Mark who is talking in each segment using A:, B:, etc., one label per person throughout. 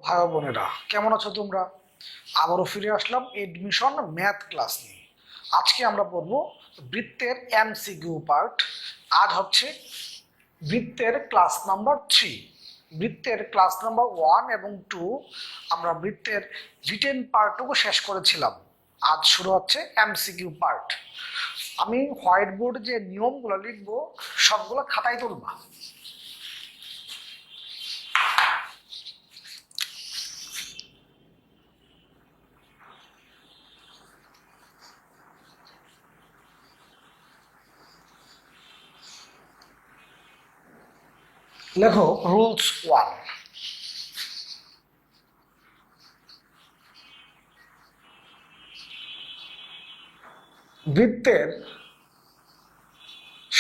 A: ভাই বোনেরা, কেমন আছো তোমরা? আবারও ফিরে আসলাম এডমিশন ম্যাথ ক্লাস নিয়ে। আজকে আমরা পড়বো বৃত্তের এমসিকিউ পার্ট। আজ হচ্ছে বৃত্তের ক্লাস নাম্বার 3। বৃত্তের ক্লাস নাম্বার 1 এবং 2 আমরা বৃত্তের রিটেন পার্টটুকু শেষ করেছিলাম। আজ শুরু হচ্ছে এমসিকিউ পার্ট। আমি হোয়াইট বোর্ডে যে নিয়মগুলো লিখবো সবগুলো খাতায় তুলবা। লেখো রুলস 1। বৃত্তের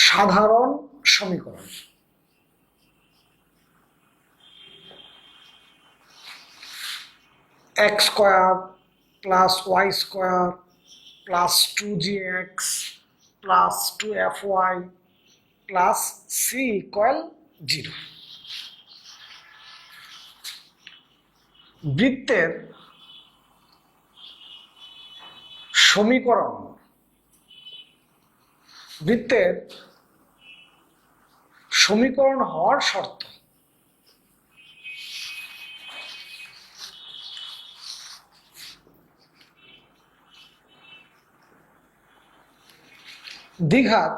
A: সাধারণ সমীকরণ। X square plus Y square plus 2gx plus 2fy plus C equal 0। বৃত্তের সমীকরণ, বৃত্তের সমীকরণ হওয়ার শর্ত। দ্বিঘাত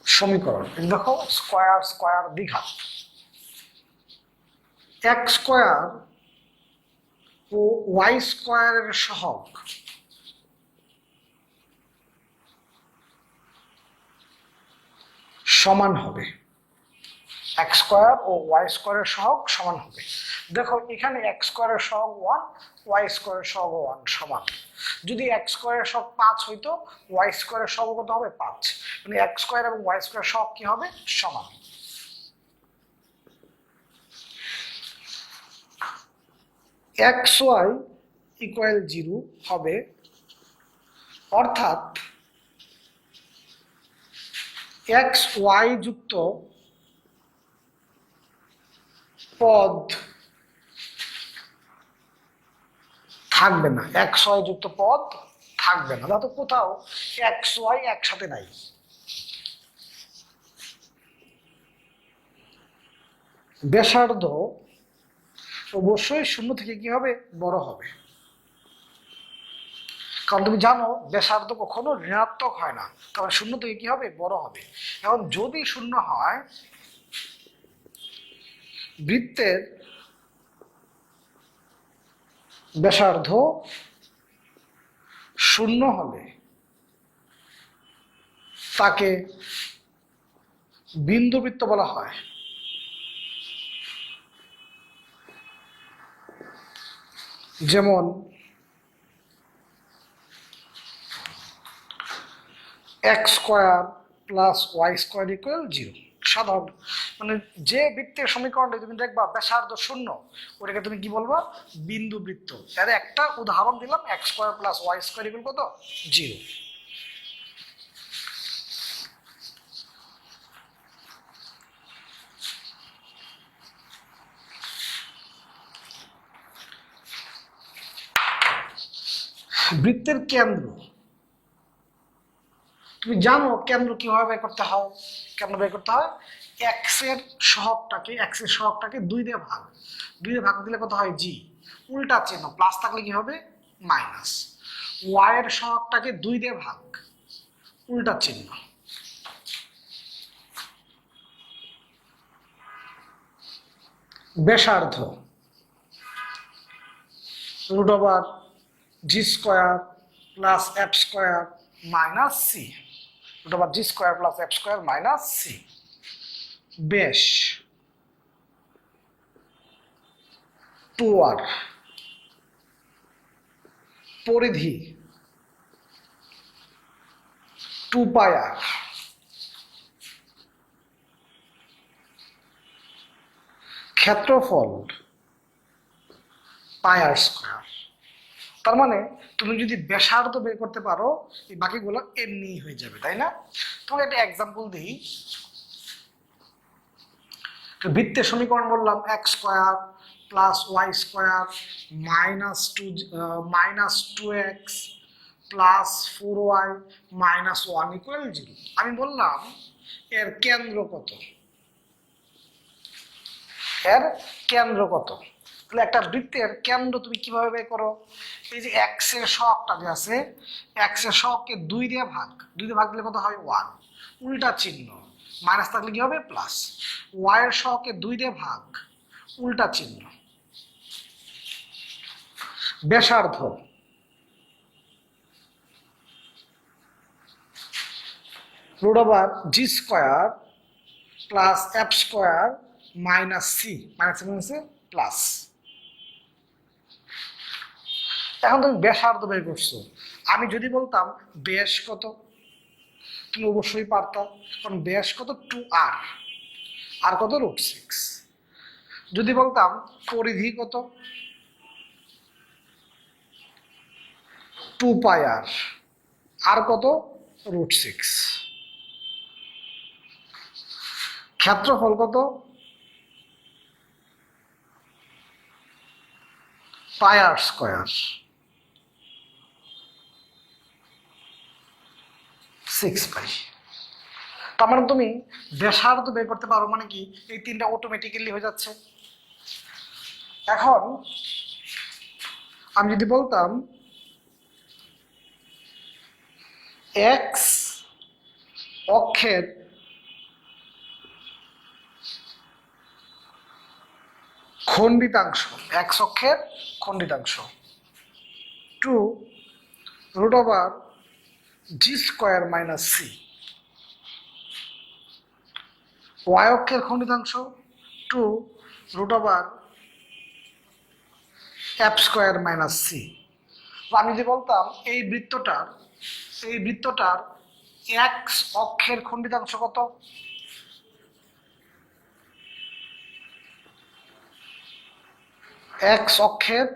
A: সমীকরণ। দেখো স্কোয়ার স্কোয়ার দ্বিঘাত। এক্স স্কোয়ার ও ওয়াই স্কোয়ারের সহগ সমান হবে। এক্স স্কোয়ার ও ওয়াই স্কোয়ারের সহগ সমান হবে। দেখো এখানে এক্স স্কোয়ারের সহগ 1, ওয়াই স্কোয়ারের সহগ 1 সমান। যদি এক্স স্কোয়ারের সহগ 5 হইতো, ওয়াই স্কোয়ারের সহগ কত হবে? 5। মানে এক্স স্কোয়ার এবং ওয়াই স্কোয়ারের সহগ কি হবে? সমান। এক্স ওয়াই ইকুয়াল 0 হবে, অর্থাৎ এক্স ওয়াই যুক্ত পদ থাকবে না। এক্স ওয়াই যুক্ত পদ থাকবে না। তো কোথাও এক্স ওয়াই একসাথে নাই। ব্যাসার্ধ অবশ্যই শূন্য থেকে কি হবে? বড় হবে। কারণ তুমি জানো ব্যাসার্ধ কখনো ঋণাত্মক হয় না, কারণ শূন্য থেকে কি হবে? বড় হবে। এখন যদি শূন্য হয়, বৃত্তের ব্যাসার্ধ শূন্য হলে তাকে বিন্দুবৃত্ত বলা হয়। যেমন x square plus Y square equal 0। সাধারণ মানে যে বৃত্তের সমীকরণটা তুমি দেখবা ব্যাসার্ধ শূন্য, ওটাকে তুমি কি বলবা? বিন্দু বৃত্ত। এর একটা উদাহরণ দিলাম, x square plus Y square equal কত? 0। বৃত্তের কেন্দ্র, তুমি জানো কেন্দ্র কিভাবে বের করতে হয়? কেন্দ্র বের করতে হয় এক্স এর সহগটাকে 2 দিয়ে ভাগ। 2 দিয়ে ভাগ দিলে কত হয়? জি। উল্টা চিহ্ন প্লাস থাকলে কি হবে? মাইনাস। ওয়াই এর সহগটাকে 2 দিয়ে ভাগ, উল্টা চিহ্ন। ব্যাসার্ধ রুট ওভার জি square plus F square minus C. Root over জি square plus F square minus C. ব্যাস 2r। পরিধি 2πr। ক্ষেত্রফল πr স্কোয়ার। তার মানে তুমি যদি ব্যাসার্ধ বের করতে পারো, এই বাকিগুলো এমনিই হয়ে যাবে, তাই না? তোমাকে একটা এক্সাম্পল দিই। তো বৃত্তের সমীকরণ বললাম x square plus Y square minus two x plus 4y minus 1 equal 0। আমি বললাম এর কেন্দ্র কত, এর কেন্দ্র কত। তাহলে একটা বৃত্তের কেন্দ্র তুমি কিভাবে বের করো? এই যে এক্স এর সহগটা যে আছে, এক্স এর সহগকে 2 দিয়ে ভাগ দিলে কত হয় 1, উল্টা চিহ্ন, মাইনাস থাকলে কি হবে প্লাস। ওয়াই এর সহগকে 2 দিয়ে ভাগ, উল্টা চিহ্ন। ব্যাসার্ধ রুট ওভার জি square plus F square minus C, মাইনাসে প্লাস। এখন তুমি ব্যাসার্ধ বের করছো, আমি যদি বলতাম ব্যাস কত, তুমি অবশ্যই পারতাম, কারণ ব্যাস কত 2r, আর কত √6। যদি বলতাম পরিধি কত 2πr, আর কত √6। ক্ষেত্রফল কত πr স্কোয়ার 6π। তার মানে তুমি ব্যাসার্ধ বের করতে পারো, মানে কি এই তিনটা অটোমেটিক্যালি হয়ে যাচ্ছে। এখন আমি যদি বলতাম এক্স অক্ষের খণ্ডিতাংশ, এক্স অক্ষের খণ্ডিতাংশ 2 রুট ওভার জি স্কোয়ার মাইনাস সি, ওয়াই অক্ষের খণ্ডিতাংশ 2 root over f square minus c. আমি যদি বলতাম এই বৃত্তটার এক্স অক্ষের খণ্ডিতাংশ কত, এক্স অক্ষের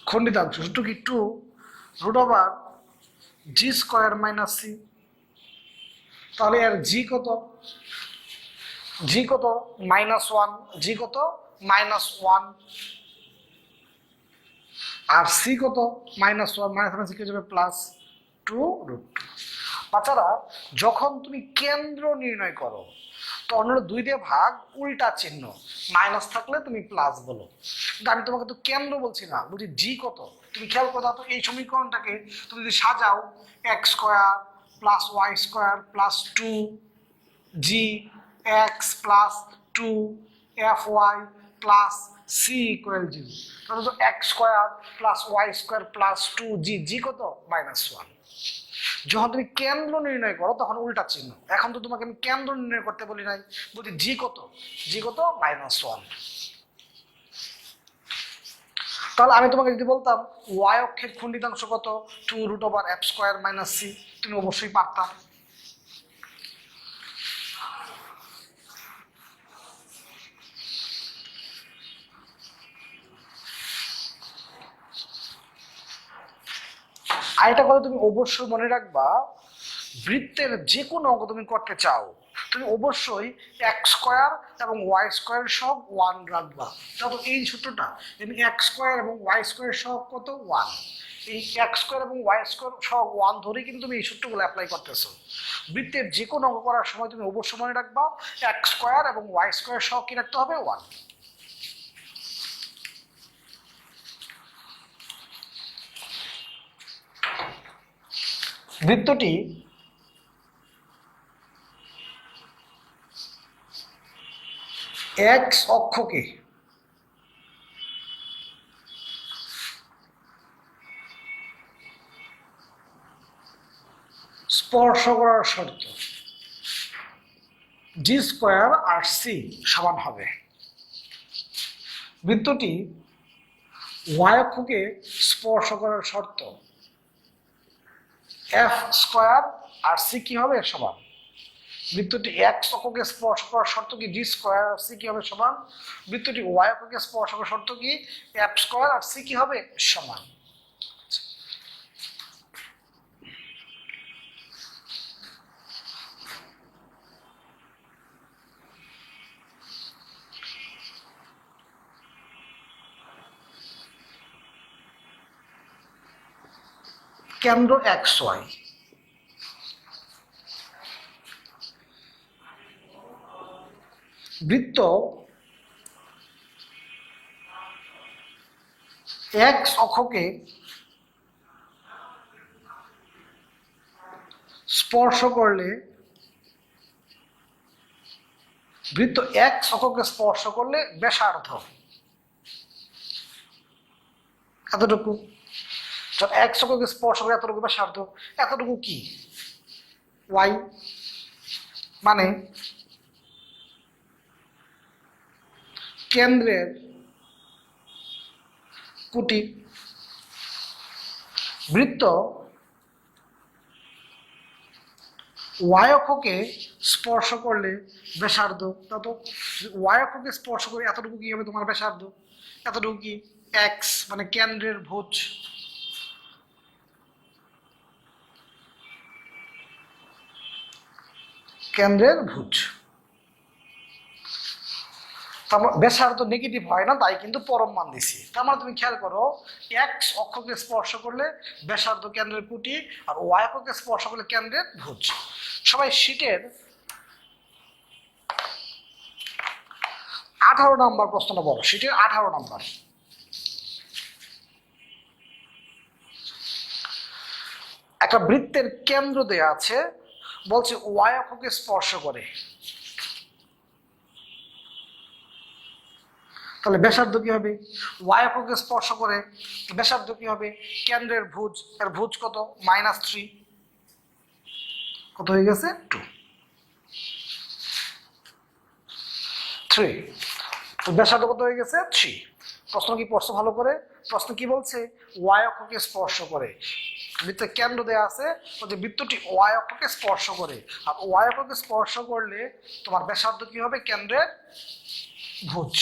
A: খণ্ডিতাংশ সূত্র কি 2 রুট ওভার জি স্কোয়ার মাইনাস সি। তাহলে এর জি কত, -1, জি কত -1, আর সি কত -1, মাইনাস কি যাবে +2√2। বাচ্চারা যখন তুমি কেন্দ্র নির্ণয় করো তখন হলো 2 দিয়ে ভাগ, উল্টা চিহ্ন, মাইনাস থাকলে তুমি প্লাস বলো। কিন্তু আমি তোমাকে তো কেন্দ্র বলছি না, বলছি জি কত। তুমি খেয়াল করো তো এই সমীকরণটাকে তুমি যদি সাজাও x square plus Y square plus 2g x plus 2fy plus C equal 0, তাহলে তো x square plus Y square plus 2g, জি কত -1। যখন তুমি কেন্দ্র নির্ণয় করো তখন উল্টা চিহ্ন। এখন তো তোমাকে আমি কেন্দ্র নির্ণয় করতে বলি নাই, বলছি জি কত -1। তাহলে আমি তোমাকে যদি বলতাম ওয়াই অক্ষের খণ্ডিতাংশ কত 2 root over f square minus c, তুমি অবশ্যই পারতা। আর এটা কথা তুমি অবশ্যই মনে রাখবা, বৃত্তের যে কোনো অঙ্ক তুমি করতে চাও তুমি অবশ্যই এক্স স্কোয়ার এবং ওয়াই স্কোয়ার সব 1 রাখবা। তাহলে এই সূত্রটা এক্স স্কোয়ার এবং ওয়াই স্কোয়ার সব কত 1, এই এক্স স্কোয়ার এবং ওয়াই স্কোয়ার সব 1 ধরে কিন্তু তুমি এই সূত্রগুলো অ্যাপ্লাই করতেছো। বৃত্তের যে কোনো অঙ্ক করার সময় তুমি অবশ্যই মনে রাখবা এক্স স্কোয়ার এবং ওয়াই স্কোয়ার সব কি রাখতে হবে 1। বৃত্তটি এক্স অক্ষকে স্পর্শ করার শর্ত জি স্কোয়ার আর সি সমান হবে। বৃত্তটি ওয়াই অক্ষকে স্পর্শ করার শর্ত এফ স্কোয়ার আর সি কি হবে সমান। বৃত্তটি এক্স অক্ষকে স্পর্শ করার শর্ত কি জি স্কোয়ার আর সি কি হবে সমান। বৃত্তটি ওয়াই অক্ষকে স্পর্শ করার শর্ত কি এফ স্কোয়ার আর সি কি হবে সমান। কেন্দ্র এক্স ওয়াই, বৃত্ত এক্স অক্ষকে স্পর্শ করলে, বৃত্ত এক্স অক্ষকে স্পর্শ করলে ব্যাসার্ধ এতটুকু। যখন এক্স অক্ষকে স্পর্শ করে এতটুকু ব্যাসার্ধ, এতটুকু কি ওয়াই, মানে কেন্দ্রের কুটি। বৃত্ত ওয়াই অক্ষকে স্পর্শ করলে ব্যাসার্ধ, তত ওয়াই অক্ষকে স্পর্শ করে এতটুকু কি হবে তোমার ব্যাসার্ধ, এতটুকু কি এক্স, মানে কেন্দ্রের ভুজ। কেন্দ্রের ভুজ ব্যাসার্ধ নেগেটিভ হয় না, তাই কিন্তু পরম মান দিছি। তার মানে তুমি খেয়াল করো, এক্স অক্ষকে স্পর্শ করলে ব্যাসার্ধ কেন্দ্রের কুটি, আর ওয়াই অক্ষকে স্পর্শ করলে কেন্দ্রের ভুজ। সবাই শীটের 18 নম্বর প্রশ্নটা বলো, শীটের 18 নম্বর। একটা বৃত্তের কেন্দ্র দেয়া আছে, বলছে ওয়াই অক্ষকে স্পর্শ করে, তাহলে ব্যাসার্ধ কি হবে, ওয়াই অক্ষকে স্পর্শ করে ব্যাসার্ধ কি হবে, কেন্দ্রের ভুজ, এর ভুজ কত -3, কত হয়ে গেছে 2, 3, তো ব্যাসার্ধ কত হয়ে গেছে 3। প্রশ্ন কি পড়ছো ভালো করে? প্রশ্ন কি বলছে, ওয়াই অক্ষকে স্পর্শ করে, বৃত্তের কেন্দ্র দেয়া আছে, যে বৃত্তটি ওয়াই অক্ষকে স্পর্শ করে, আর ওয়াই অক্ষকে স্পর্শ করলে তোমার ব্যাসার্ধ কি হবে, কেন্দ্রের ভুজ।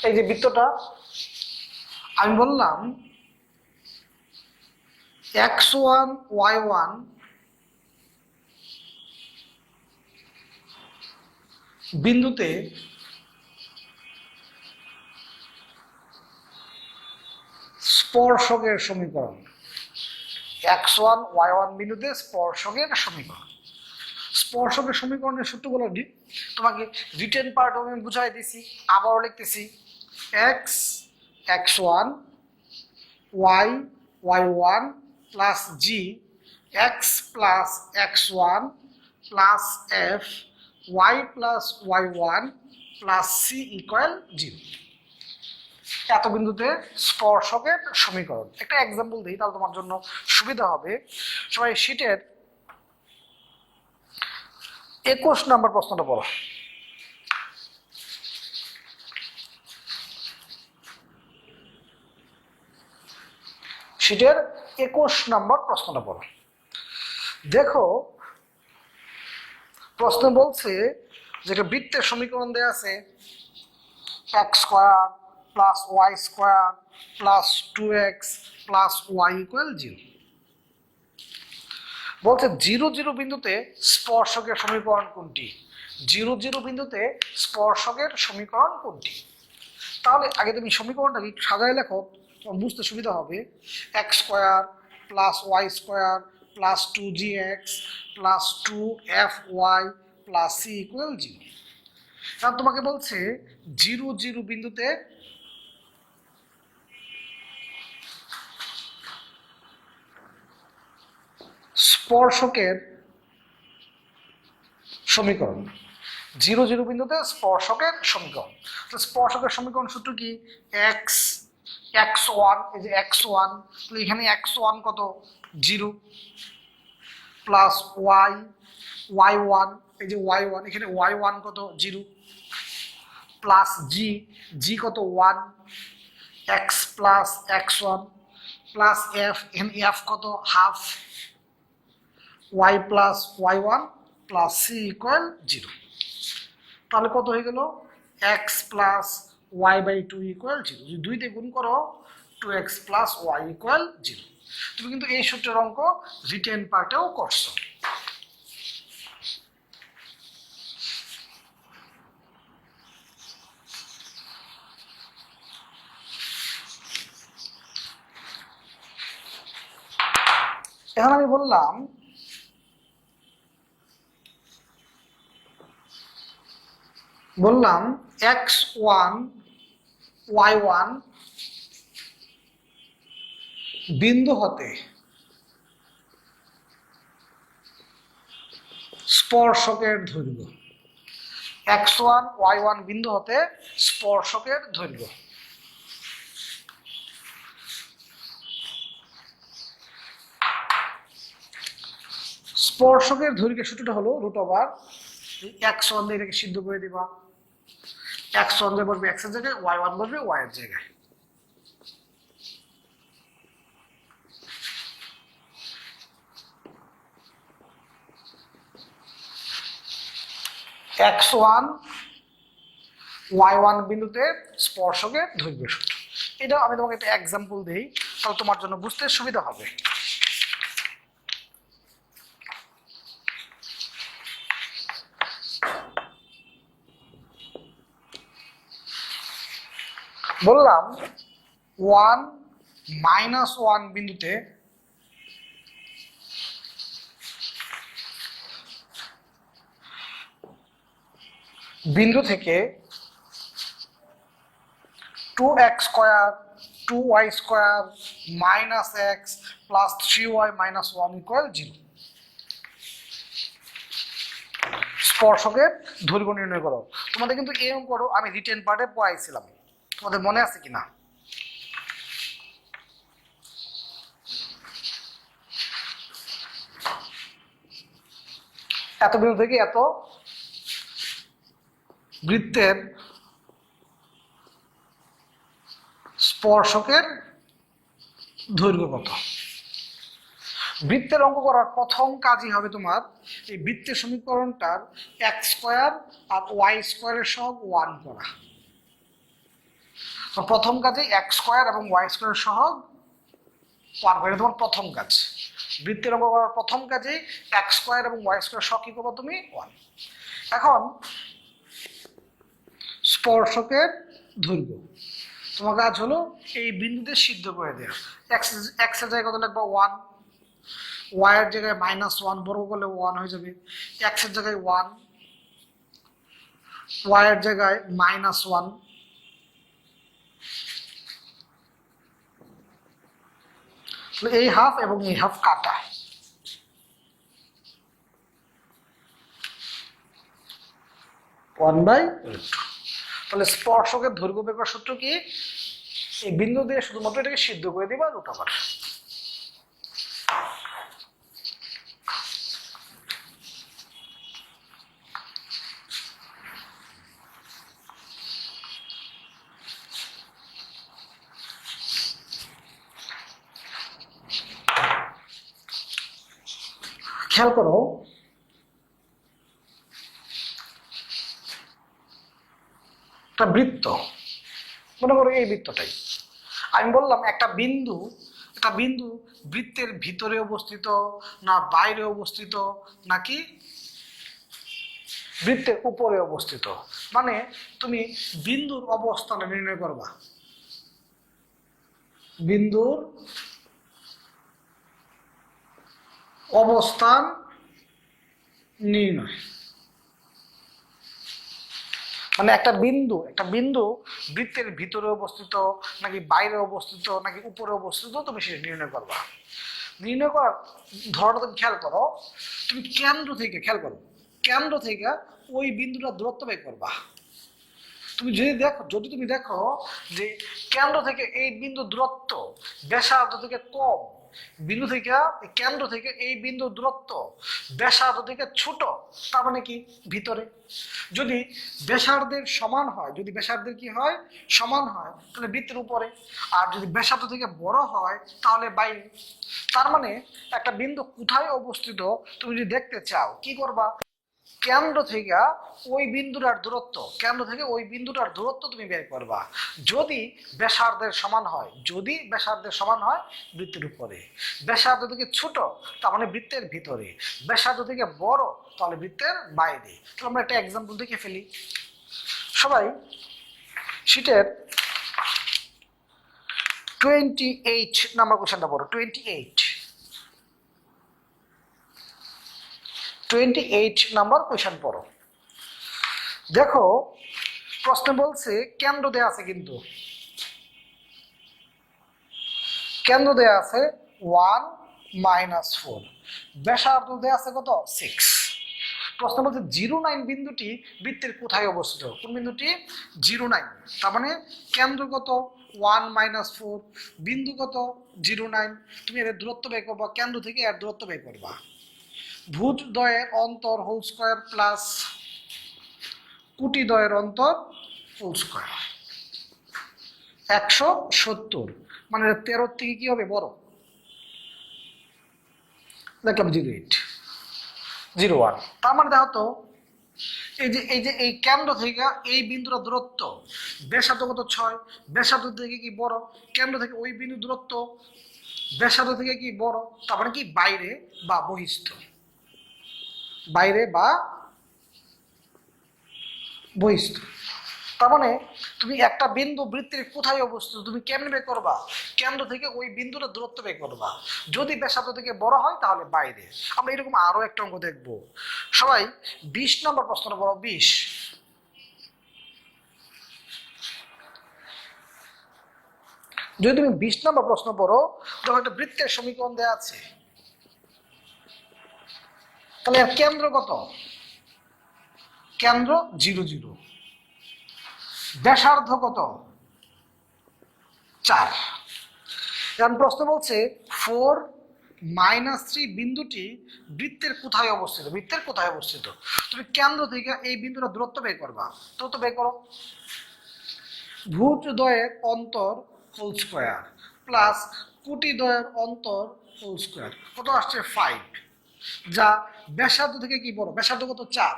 A: এই যে বৃত্তটা আমি বললাম x1 y1 বিন্দুতে স্পর্শকের সমীকরণ, x1 y1 বিন্দুতে স্পর্শকের সমীকরণ। স্পর্শকের সমীকরণের সূত্রগুলো তোমাকে রিটেন পার্ট আমি বুঝাই দিছি, আবারও লিখতেছি, X x1 y y1 plus G X plus x1 plus F y plus y1 plus C equal 0। এত বিন্দুতে স্পর্শকের সমীকরণ। একটা এক্সাম্পল দিই, তাহলে তোমার জন্য সুবিধা হবে। সবাই শীটের 21 নম্বর প্রশ্নটা পড়ো। শীটের 21 নম্বর প্রশ্নটা পড়ো। দেখো প্রশ্ন বলছে যে বৃত্তের সমীকরণ দেয়া আছে x square plus y square plus 2x plus y equal 0। বলছে 0 0 বিন্দুতে স্পর্শকের সমীকরণ কোনটি? 0 0 বিন্দুতে স্পর্শকের সমীকরণ কোনটি? তাহলে আগে তুমি সমীকরণটা সাজায় লেখো, তোমার বুঝতে সুবিধা হবে। x square plus y square plus 2gx plus 2fy plus c equal 0। এখন তোমাকে বলছে 0 0 বিন্দুতে স্পর্শকের সমীকরণ, 0 0 বিন্দুতে স্পর্শকের সমীকরণ। তো স্পর্শকের সমীকরণ সূত্র কি, এক্স x1, এই যে x1, তো এখানে x1 কত 0 প্লাস ওয়াই y1, এই যে y1, এখানে y1 কত 0 প্লাস জি জি কত 1 x plus x1 plus F, এখানে এফ কত half y plus y1 plus c equal 0। তাহলে কত হয়ে গেল, x প্লাস y/2 ইকুয়াল 0। যদি 2 দিয়ে গুণ করো 2x + y ইকুয়াল 0। তুমি কিন্তু এই সূত্রের অঙ্ক রিটেন পার্টেও করছো। এখন আমি বললাম x1 y1 বিন্দু হতে স্পর্শকের দৈর্ঘ্য, x1 y1 বিন্দু হতে স্পর্শকের দৈর্ঘ্য। স্পর্শকের দৈর্ঘ্যের সূত্রটা হলো √x1 দিয়ে এটাকে সিদ্ধ করে দিবা। x1 যে বসবে x এর জায়গায়, y1 বসবে y এর জায়গায়। x1 y1 বিন্দুতে স্পর্শকের দৈর্ঘ্য সূত্র। এটা আমি তোমাকে একটা এক্সাম্পল দিই, তাহলে তোমার জন্য বুঝতে সুবিধা হবে। বললাম 1 - 1 বিন্দুতে বিন্দু থেকে 2x² 2y² - x + 3y - 1 equal 0। স্পর্শকের দৈর্ঘ্য নির্ণয় করো। তোমাদের কিন্তু এই অঙ্কটা আমি রিটেন পার্টে পড়াইছিলাম, তোমাদের মনে আছে কিনা? এত বিন্দু থেকে এত বৃত্তের স্পর্শকের দৈর্ঘ্য কত? বৃত্তের অঙ্ক করার প্রথম কাজই হবে তোমার এই বৃত্তের সমীকরণটার x² আর y² এর সহগ 1 করা। তো প্রথম কাজে x² এবং y² এর সহগ 1 করা, তোমার প্রথম কাজ। বৃত্তের অঙ্ক করার প্রথম কাজে x² এবং y² এর সহগ কি করবে তুমি? 1। এখন স্পর্শকের দৈর্ঘ্য তোমার কাজ হলো এই বিন্দুতে সিদ্ধ করে দেওয়া। x এর জায়গায় কত লিখবা? 1, y এর জায়গায় -1 বর্গ করলে 1 হয়ে যাবে, x এর জায়গায় 1, y এর জায়গায় -1। এই হাফ এবং এই হাফ কাটা। তাহলে স্পর্শকের দৈর্ঘ্য বের করার সূত্র কি? এই বিন্দু দিয়ে শুধুমাত্র এটাকে সিদ্ধ করে দিবা √। খেয়াল করো, একটা বৃত্ত, মনে করো এই বৃত্তটাই। আমি বললাম একটা বিন্দু বৃত্তের ভিতরে অবস্থিত না বাইরে অবস্থিত নাকি বৃত্তের উপরে অবস্থিত, মানে তুমি বিন্দুর অবস্থান নির্ণয় করবা। বিন্দুর অবস্থান নির্ণয় মানে একটা বিন্দু বৃত্তের ভিতরে অবস্থিত নাকি বাইরে অবস্থিত নাকি উপরে অবস্থিত, তুমি সেটা নির্ণয় করবা। নির্ণয় করার ধরনটা তুমি খেয়াল করো। তুমি কেন্দ্র থেকে ওই বিন্দুটা দূরত্ব বের করবা। যদি তুমি দেখো যে কেন্দ্র থেকে এই বিন্দু দূরত্ব ব্যাসার্ধ থেকে কম, কেন্দ্র থেকে এই বিন্দু দূরত্ব ব্যাসার্ধ থেকে ছোট, তার মানে কি? ভিতরে। যদি ব্যাসার্ধের সমান হয়, সমান হয় তাহলে বৃত্তের উপরে, আর যদি ব্যাসার্ধ থেকে বড় হয় তাহলে বাইরে। তার মানে একটা বিন্দু কোথায় অবস্থিত তুমি যদি দেখতে চাও কি করবা? কেন্দ্র থেকে ওই বিন্দুটার দূরত্ব, কেন্দ্র থেকে ওই বিন্দুটার দূরত্ব তুমি বের করবা। যদি ব্যাসার্ধের সমান হয়, যদি ব্যাসার্ধের সমান হয় বৃত্তের উপরে, ব্যাসার্ধ থেকে ছোট তার মানে বৃত্তের ভিতরে, ব্যাসার্ধ থেকে বড় তাহলে বৃত্তের বাইরে। তাহলে আমরা একটা এক্সাম্পল দেখে ফেলি। সবাই শীটের 28 নাম্বার কোশ্চেনটা পড়ো। 28 নাম্বার কোশ্চেন পড়ো। দেখো প্রশ্ন বলছে কেন্দ্র দেয়া আছে, কিন্তু কেন্দ্র দেয়া আছে 1 - 4, ব্যাসার্ধ দেয়া আছে কত 6। প্রশ্ন বলছে 09 বিন্দুটি বৃত্তের কোথায় অবস্থিত? কোন বিন্দুটি? 09। তার মানে কেন্দ্র কত 1 - 4, বিন্দু কত 09। তুমি এর দূরত্ব বের করবা, কেন্দ্র থেকে এর দূরত্ব বের করবা। ভুজ দ্বয়ের অন্তর হোল স্কয়ার প্লাস কুটি দ্বয়ের অন্তর হোল স্কয়ার 170, মানে 13 থেকে কি হবে বড়? দেখলাম 08 তার মানে দেখো তো এই কেন্দ্র থেকে এই বিন্দুর দূরত্ব, ব্যাসার্ধ কত 6, ব্যাসার্ধ থেকে কি বড়? কেন্দ্র থেকে ওই বিন্দু দূরত্ব ব্যাসার্ধ থেকে কি বড়, তার মানে কি বাইরে বা বহিস্থ, বাইরে বা বহিস্থ। তার মানে তুমি একটা বিন্দু বৃত্তের কোথায় অবস্থিত তুমি কেমনে বের করবা? কেন্দ্র থেকে ওই বিন্দুর দূরত্ব বের করবা। যদি ব্যাসার্ধ থেকে বড় হয় তাহলে বাইরে। আমরা এরকম আরো একটা অঙ্ক দেখবো। সবাই 20 নম্বর প্রশ্নটা বড়। 20 যদি তুমি 20 নম্বর প্রশ্ন পড়ো, তখন একটা বৃত্তের সমীকরণ দেওয়া আছে। তাহলে এর কেন্দ্র কত? কেন্দ্র 0 0, ব্যাসার্ধ কত 4। এখন প্রশ্ন বলছে 4 - 3 বিন্দুটি বৃত্তের কোথায় অবস্থিত? বৃত্তের কোথায় অবস্থিত? তুমি কেন্দ্র থেকে এই বিন্দুটা দূরত্ব বের করবা। দূরত্ব বের করো। ভুজ দ্বয়ের অন্তর হোল স্কয়ার প্লাস কুটি দ্বয়ের অন্তর হোল স্কয়ার কত আসছে 5, যা ব্যাসার্ধ থেকে কি বড়? ব্যাসার্ধ কত 4,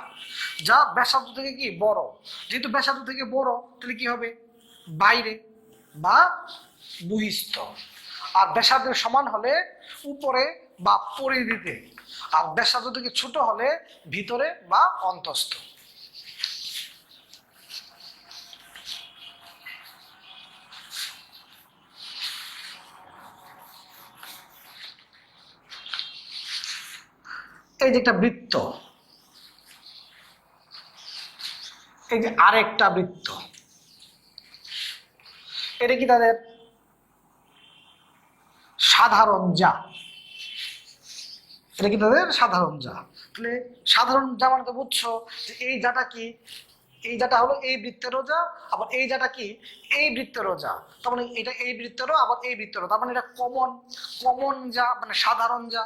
A: যা ব্যাসার্ধ থেকে কি বড়। যেহেতু ব্যাসার্ধ থেকে বড় তাহলে কি হবে? বাইরে বা বহিস্থ। আর ব্যাসার্ধের সমান হলে উপরে বা পরিধিতে, আর ব্যাসার্ধ থেকে ছোট হলে ভিতরে বা অন্তস্থ। এই যে একটা বৃত্ত, এই যে আরেকটা বৃত্ত, এটা কি তাদের সাধারণ যা? এটা কি তাদের সাধারণ যা? তাহলে সাধারণ যা মানে তো বুঝছো যে এই যাটা কি? এই যাটা হলো এই বৃত্তেরও যা, আবার এই যাটা কি? এই বৃত্তেরও যা। তার মানে এটা এই বৃত্তেরও আবার এই বৃত্তেরও, তার মানে এটা কমন, কমন যা মানে সাধারণ যা।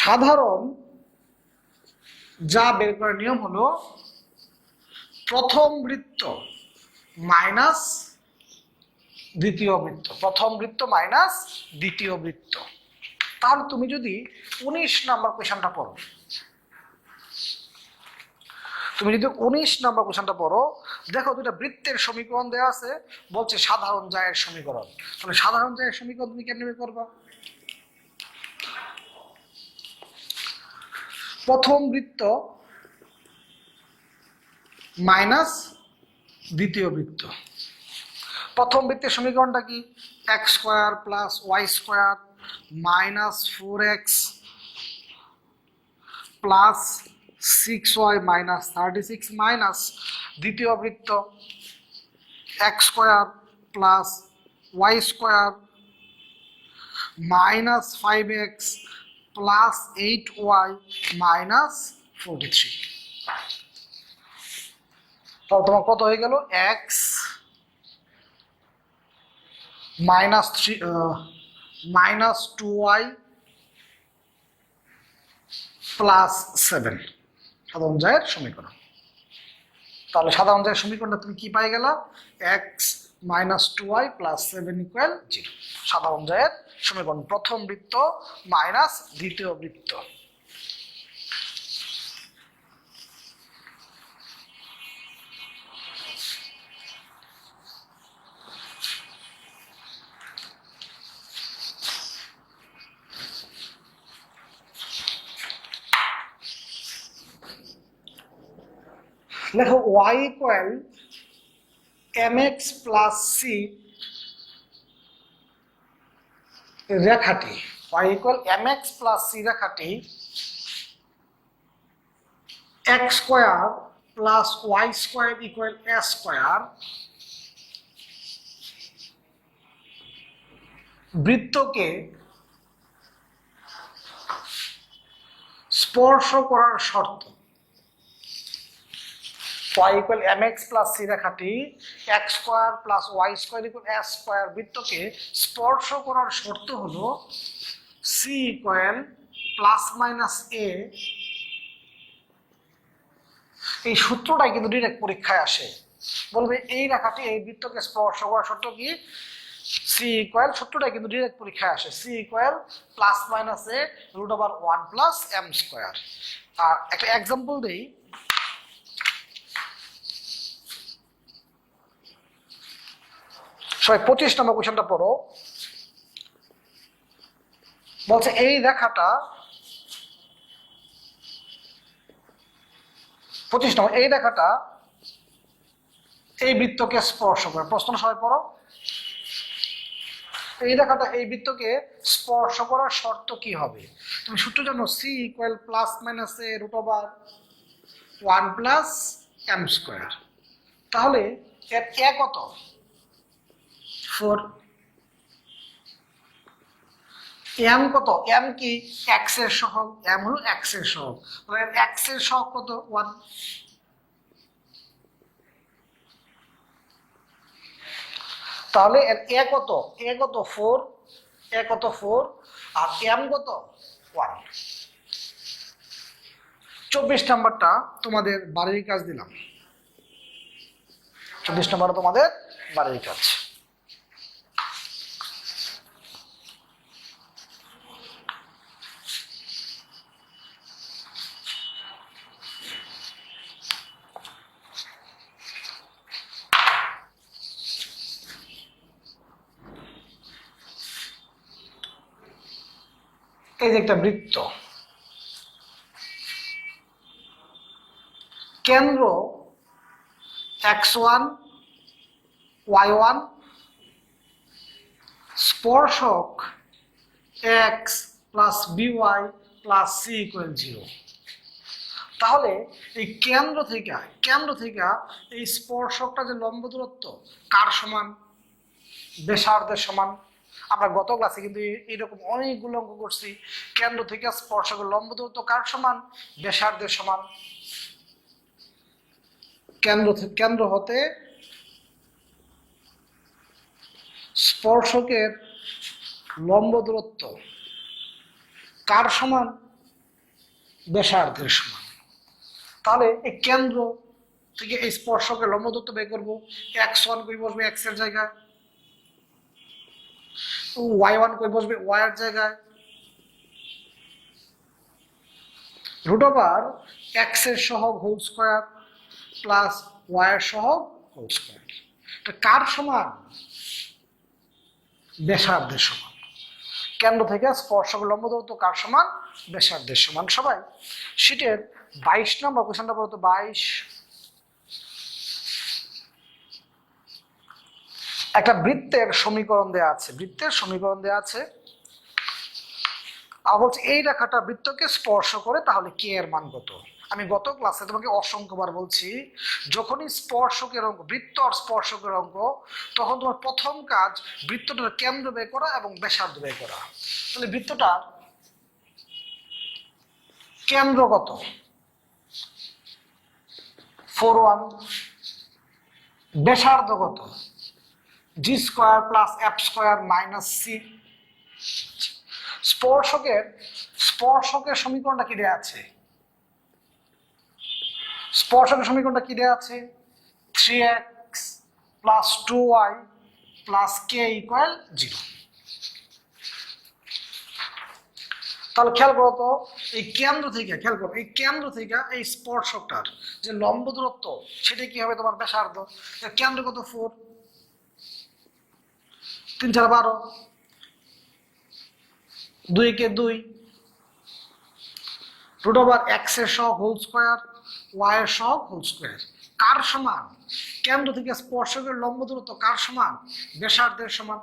A: সাধারণ যা বের করার নিয়ম হলো প্রথম বৃত্ত মাইনাস দ্বিতীয় বৃত্ত, প্রথম বৃত্ত মাইনাস দ্বিতীয় বৃত্ত। তাহলে তুমি যদি 19 নম্বর কোশ্চেনটা পড়ো, তুমি যদি 19 নম্বর কোশ্চেনটা পড়ো, দেখো দুটা বৃত্তের সমীকরণ দেওয়া আছে, বলছে সাধারণ জায়ের সমীকরণ। তাহলে সাধারণ জায়ের সমীকরণ তুমি কেমনে বের করবা? প্রথম বৃত্ত মাইনাস দ্বিতীয় বৃত্ত। প্রথম বৃত্তের সমীকরণটা কি? X square plus Y square minus 4x plus 6y minus 36 minus দ্বিতীয় বৃত্ত x square plus Y square minus 5x plus 8y minus 43। তাহলে তোমার কত হয়ে গেল? এক্স মাইনাস 2y প্লাস 7 সাধারণ জায়ের সমীকরণ। তাহলে সাধারণ জায়ের সমীকরণটা তুমি কি পাই গেলা? X minus 2y plus 7 = 0। সাধারণ জায়ের সমীকরণ প্রথম বৃত্ত মাইনাস দ্বিতীয় বৃত্ত। লেখো y equal mx plus c রেখাটি, y equal mx plus c রেখাটি x square plus y square equal a square বৃত্তকে স্পর্শ করার শর্ত। y equal mx plus c রেখাটি x square plus y square equal a square বৃত্তকে স্পর্শ করার শর্ত হলো c equal plus minus a। এই সূত্রটাই কিন্তু ডিরেক্ট পরীক্ষায় আসে, বলবে এই রেখাটি এই বৃত্তকে স্পর্শ করার শর্ত কি, সি ইকুয়াল, সূত্রটাই কিন্তু ডিরেক্ট পরীক্ষায় আসে, C equal plus minus A root over 1 plus M square. আর একটা এক্সাম্পল দেই, সবাই 25 নম্বর কোশ্চেনটা পড়ো। বলছে এই রেখাটা 25 নম্বর, এই রেখাটা এই বৃত্তকে স্পর্শ করে। প্রশ্ন সবাই পড়ো, এই রেখাটা এই বৃত্তকে স্পর্শ করার শর্ত কি হবে? তুমি সূত্র জানো, C equal plus minus A root over 1 plus M square. তাহলে এর এ কত? 4। এম কত? এম কি এক্স এর সহগ, এম হলো এক্স এর সহগ, তাহলে এক্স এর সহগ কত? 1। তাহলে এর এ কত? এ কত? 4। এ কত? 4। আর এম কত? 1। 24 নাম্বারটা তোমাদের বাড়ির কাজ দিলাম, 24 নাম্বার তোমাদের বাড়ির কাজ। এই যে একটা বৃত্ত, কেন্দ্র x1 y1, স্পর্শক x plus by plus c equal 0। তাহলে এই কেন্দ্র থেকে এই স্পর্শকটা যে লম্ব দূরত্ব কার সমান? ব্যাসার্ধের সমান। আমরা গত ক্লাসে কিন্তু এইরকম অনেকগুলো অঙ্ক করছি, কেন্দ্র থেকে স্পর্শকের লম্ব দূরত্ব কার সমান? ব্যাসার্ধের সমান। কেন্দ্র হতে স্পর্শকের লম্ব দূরত্ব কার সমান? ব্যাসার্ধের সমান। তাহলে এই কেন্দ্র থেকে এই স্পর্শকের লম্ব দূরত্ব বের করবো। x1 কই বসবে x এর জায়গায়, y1 কই বসবে y এর জায়গায়, রুট ওভার x এর সহগ হোল স্কয়ার প্লাস y এর সহগ হোল স্কয়ার। এটা কার সমান? ব্যাসার্ধের সমান। কেন্দ্র থেকে স্পর্শকের লম্ব দূরত্ব কার সমান? ব্যাসার্ধের সমান। সবাই শীটের 22 নম্বর কোশ্চেনটা পড়ো তো। 22, একটা বৃত্তের সমীকরণ দেয়া আছে, আর বলছে এই রেখাটা বৃত্তকে স্পর্শ করে, তাহলে কে এর মান কত? আমি গত ক্লাসে তোমাকে অসংখ্যবার বলছি, যখনই স্পর্শকের অঙ্ক, বৃত্ত আর স্পর্শকের অঙ্ক, তখন তোমার প্রথম কাজ বৃত্তটার কেন্দ্র বের করা এবং ব্যাসার্ধ বের করা। তাহলে বৃত্তটার কেন্দ্র কত? 4, 1। ব্যাসার্ধ কত? G square plus F square minus C. স্পর্শকের সমীকরণটা কি দেয়া আছে? স্পর্শকের সমীকরণটা কি দেয়া আছে? 3x plus 2y plus k equal 0। তাহলে খেয়াল করো তো, এই কেন্দ্র থেকে এই স্পর্শকটার যে লম্ব দূরত্ব, সেটা কি হবে? তোমার ব্যাসার্ধ। কেন্দ্র কত? 4, 3 4 12, 2 কে 2, রুট ওভার x এর সহগ হোল স্কয়ার, y এর সহগ হোল স্কয়ার। কার সমান? কেন্দ্র থেকে স্পর্শকের লম্ব দূরত্ব কার সমান? ব্যাসার্ধের সমান।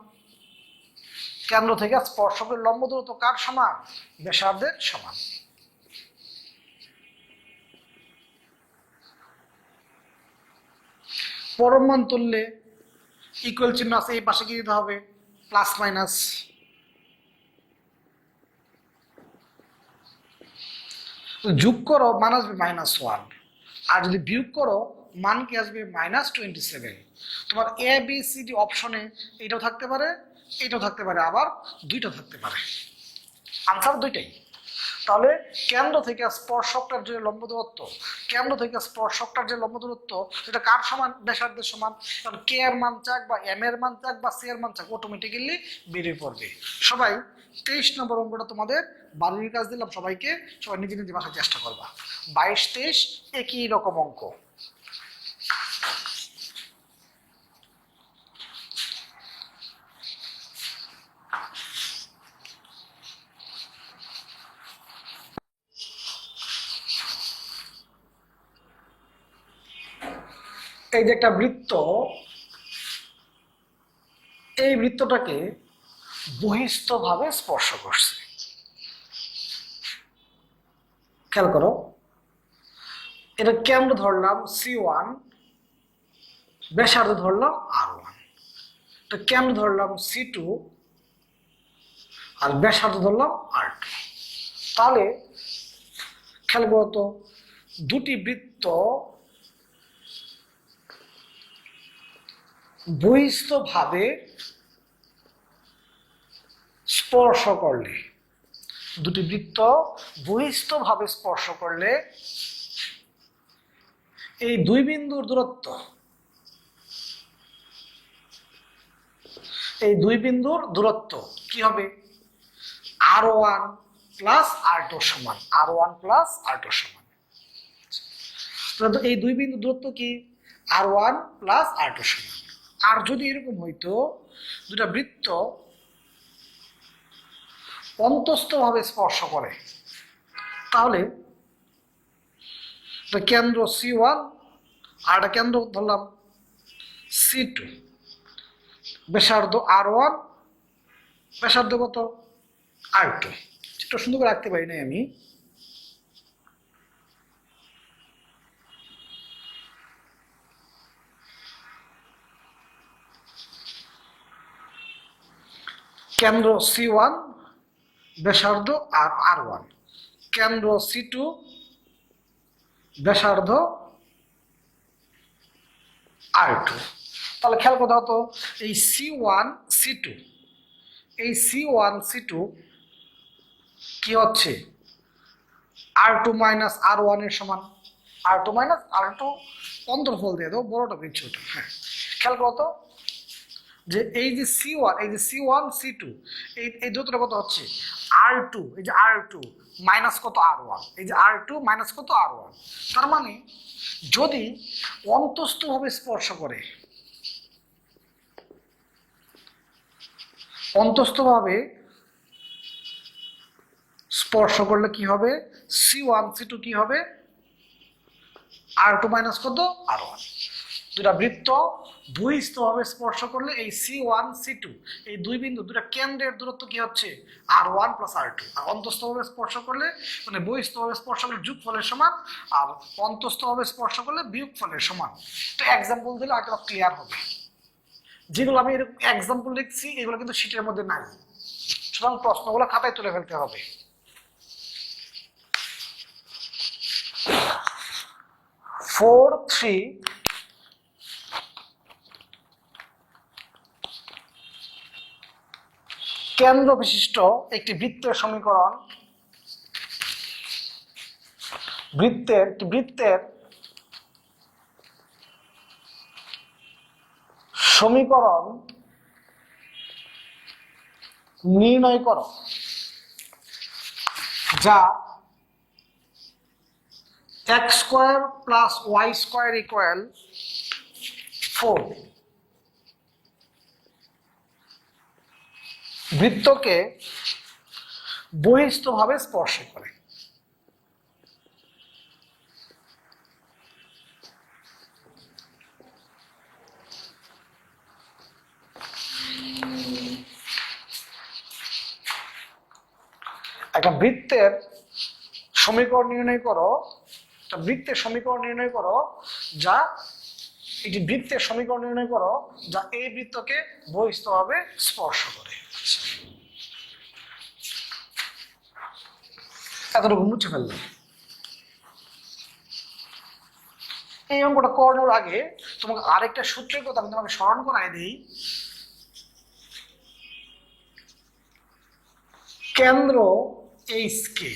A: কেন্দ্র থেকে স্পর্শকের লম্ব দূরত্ব কার সমান? ব্যাসার্ধের সমান। পরম মান তুললে ইকুয়াল চিহ্ন আছে, এই পাশে কি দিতে হবে? Plus minus. যোগ করো মান আসবে -1, আর যদি বিয়োগ করো মান কি আসবে -27। তোমার এ বি সি ডি অপশনে এইটাও থাকতে পারে, এইটাও থাকতে পারে, আবার দুইটাও থাকতে পারে। আনসার দুইটাই। তাহলে কেন্দ্র থেকে স্পর্শকটার যে লম্ব দূরত্ব, কেন্দ্র থেকে স্পর্শকটার যে লম্ব দূরত্ব, সেটা কার সমান? ব্যাসার্ধের সমান। কারণ কে এর মান চাক বা এম এর মান চাক বা সি এর মান চাক অটোমেটিক্যালি বেরিয়ে পড়বে। সবাই 23 নম্বর অঙ্কটা তোমাদের বাড়ির কাজ দিলাম সবাইকে, সবাই নিজে নিজে বাসায় চেষ্টা করবা। 22-23 একই রকম অঙ্ক। এই যে একটা বৃত্ত, এই বৃত্তটাকে বহিস্থভাবে স্পর্শ করছে। খেয়াল করো, এটা কেন্দ্র ধরলাম C1, ব্যাসার্ধ ধরলাম R1। এটা কেন্দ্র ধরলাম C2 আর ব্যাসার্ধ ধরলাম R2। তাহলে খেয়াল করো তো, দুটি বৃত্ত বহিস্থভাবে স্পর্শ করলে, দুটি বৃত্ত বহিস্থভাবে স্পর্শ করলে এই দুই বিন্দুর দূরত্ব, এই দুই বিন্দুর দূরত্ব কি হবে? R1 প্লাস R2 সমান, R1 প্লাস R2 সমান। এই দুই বিন্দুর দূরত্ব কি? R1 প্লাস R2 সমান। আর যদি এরকম হইতো দুটা বৃত্ত অন্তস্থভাবে স্পর্শ করে, তাহলে কেন্দ্র C1 আর একটা কেন্দ্র ধরলাম C2, ব্যাসার্ধ R1, ব্যাসার্ধ কত? R2। চিত্র সুন্দর করে রাখতে পারি নাই আমি। কেন্দ্র C1, ব্যাসার্ধ R1, কেন্দ্র C2, ব্যাসার্ধ R2। তাহলে খেয়াল করতে হতো, এই C1 C2, এই C1 C2 কি হচ্ছে? R2 মাইনাস R1 এর সমান। R2 মাইনাস R2 অন্তর্ফল দিয়ে দাও, বড়টা বের ছোট। হ্যাঁ, খেয়াল করতো যে এই যে C1, এই যে C1 C2, এই দুটোটা কত হচ্ছে? R2, এই যে R2 মাইনাস কত? R1, এই যে R2 মাইনাস কত? R1। তার মানে যদি অন্তস্থভাবে স্পর্শ করে, অন্তস্থভাবে স্পর্শ করলে কি হবে? C1 C2 কি হবে? R2 মাইনাস কত? R1। দুটা বৃত্ত বহিস্থভাবে স্পর্শ করলে এই C1 C2, এই দুই বিন্দু দুটা কেন্দ্রের দূরত্ব কি হচ্ছে? R1 plus R2। আর অন্তস্থভাবে স্পর্শ করলে, মানে বহিস্থভাবে স্পর্শ করলে যোগফলের সমান, আর অন্তস্থভাবে স্পর্শ করলে বিয়োগফলের সমান। তো এক্সাম্পল দিলে আরেকটা ক্লিয়ার হবে। যেগুলো আমি এরকম এক্সাম্পল লিখছি এগুলো কিন্তু শীটের মধ্যে নাই, সুতরাং প্রশ্নগুলো খাতায় তুলে ফেলতে হবে। 4-3 কেন্দ্র বিশিষ্ট একটি বৃত্তের সমীকরণ, বৃত্তের সমীকরণ নির্ণয় করো যা x square plus y square equal 4। বৃত্তকে বহিস্থভাবে স্পর্শ করে। একটা বৃত্তের সমীকরণ নির্ণয় করো, একটা বৃত্তের সমীকরণ নির্ণয় করো যা এটি বৃত্তের সমীকরণ নির্ণয় করো যা এই বৃত্তকে বহিস্থভাবে স্পর্শ করে। এতটুকু মুছে ফেললাম। এই অঙ্কটা করানোর আগে তোমাকে আরেকটা সূত্রের কথা আমি তোমাকে স্মরণ করাই দিই। কেন্দ্র এইচ কে,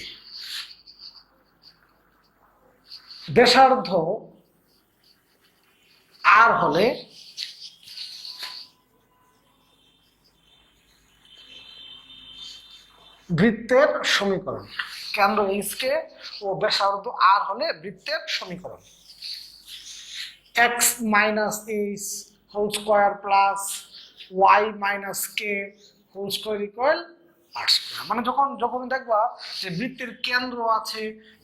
A: ব্যাসার্ধ আর হলে বৃত্তের সমীকরণ। কেন্দ্র এইচ কে ও ব্যাসার্ধ আর হলে বৃত্তের সমীকরণ। X minus H whole square plus Y minus K whole square equal R square. মানে যখন দেখবা যে বৃত্তের কেন্দ্র আছে,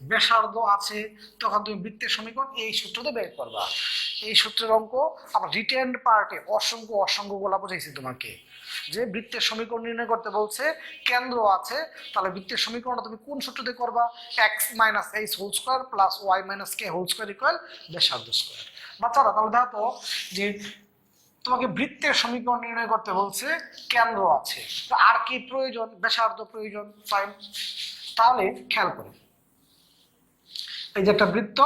A: ব্যাসার্ধ আছে, তখন তুমি বৃত্তের সমীকরণ এই সূত্রতে বের করবা। এই সূত্রের অঙ্ক আবার রিটেন্ড পার্টে অসংখ্যগুলা বুঝাইছি তোমাকে, যে বৃত্তের সমীকরণ নির্ণয় করতে বলছে, কেন্দ্র আছে, তাহলে বৃত্তের সমীকরণটা তুমি কোন সূত্রতে করবা? X minus H whole square plus Y minus K whole square equal ব্যাসার্ধ স্কোয়ার। বাচ্চারা তাহলে দেখো যে তোমাকে বৃত্তের সমীকরণ নির্ণয় করতে বলছে, কেন্দ্র আছে, তো আর কি প্রয়োজন? ব্যাসার্ধ প্রয়োজন। ফাইন, তাহলে খেয়াল করো, এই যে একটা বৃত্ত,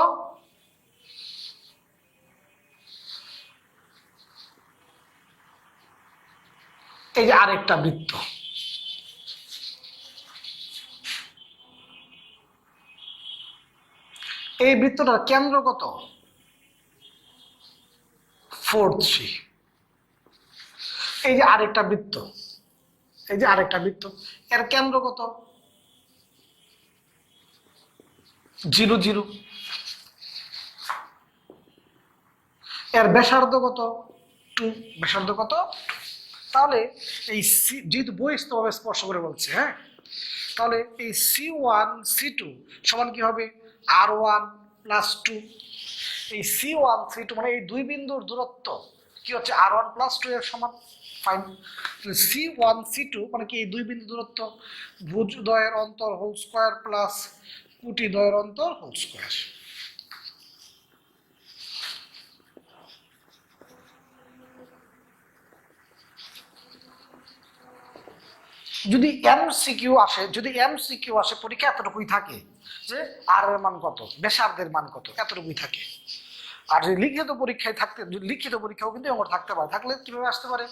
A: এই যে আরেকটা বৃত্ত, এই বৃত্তটার কেন্দ্র কত? 4, 3। এই যে আরেকটা বৃত্ত, এই যে আরেকটা বৃত্ত, এর কেন্দ্র কত? 0, 0। এর ব্যাসার্ধ কত? 2। ব্যাসার্ধ কত? তাহলে এই যেহেতু বহিস্থভাবে স্পর্শ করে বলছে, হ্যাঁ, তাহলে এই C1 C2 সমান কি হবে? R1 plus 2। এই C1 C2 মানে এই দুই বিন্দুর দূরত্ব কি হচ্ছে? R1 প্লাস 2 এর সমান। ফাইন, C1 C2 মানে কি? এই দুই বিন্দু দূরত্ব, ভুজদ্বয়ের অন্তর হোল স্কোয়ার প্লাস কুটি দ্বয়ের অন্তর হোল স্কোয়ার। যদি এমসিকিউ আসে পরীক্ষা এতটুকুই থাকে, যে আর এর মান কত, ব্যাসার্ধের মান কত, এতটুকুই থাকে। আর যদি লিখিত পরীক্ষায় লিখিত পরীক্ষাও কিন্তু এমন থাকতে পারে, থাকলে কিভাবে আসতে পারে?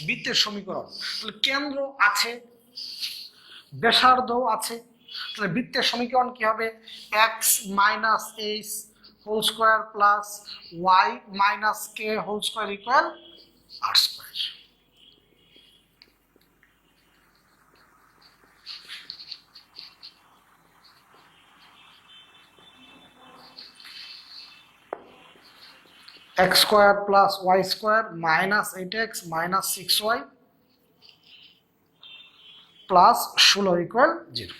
A: বৃত্তের সমীকরণ, তাহলে কেন্দ্র আছে, ব্যাসার্ধ আছে, তাহলে বৃত্তের সমীকরণ কি হবে? X minus H whole square plus Y minus K whole square equal R square. x square plus Y square minus 8x minus 6y plus 16 equal 0।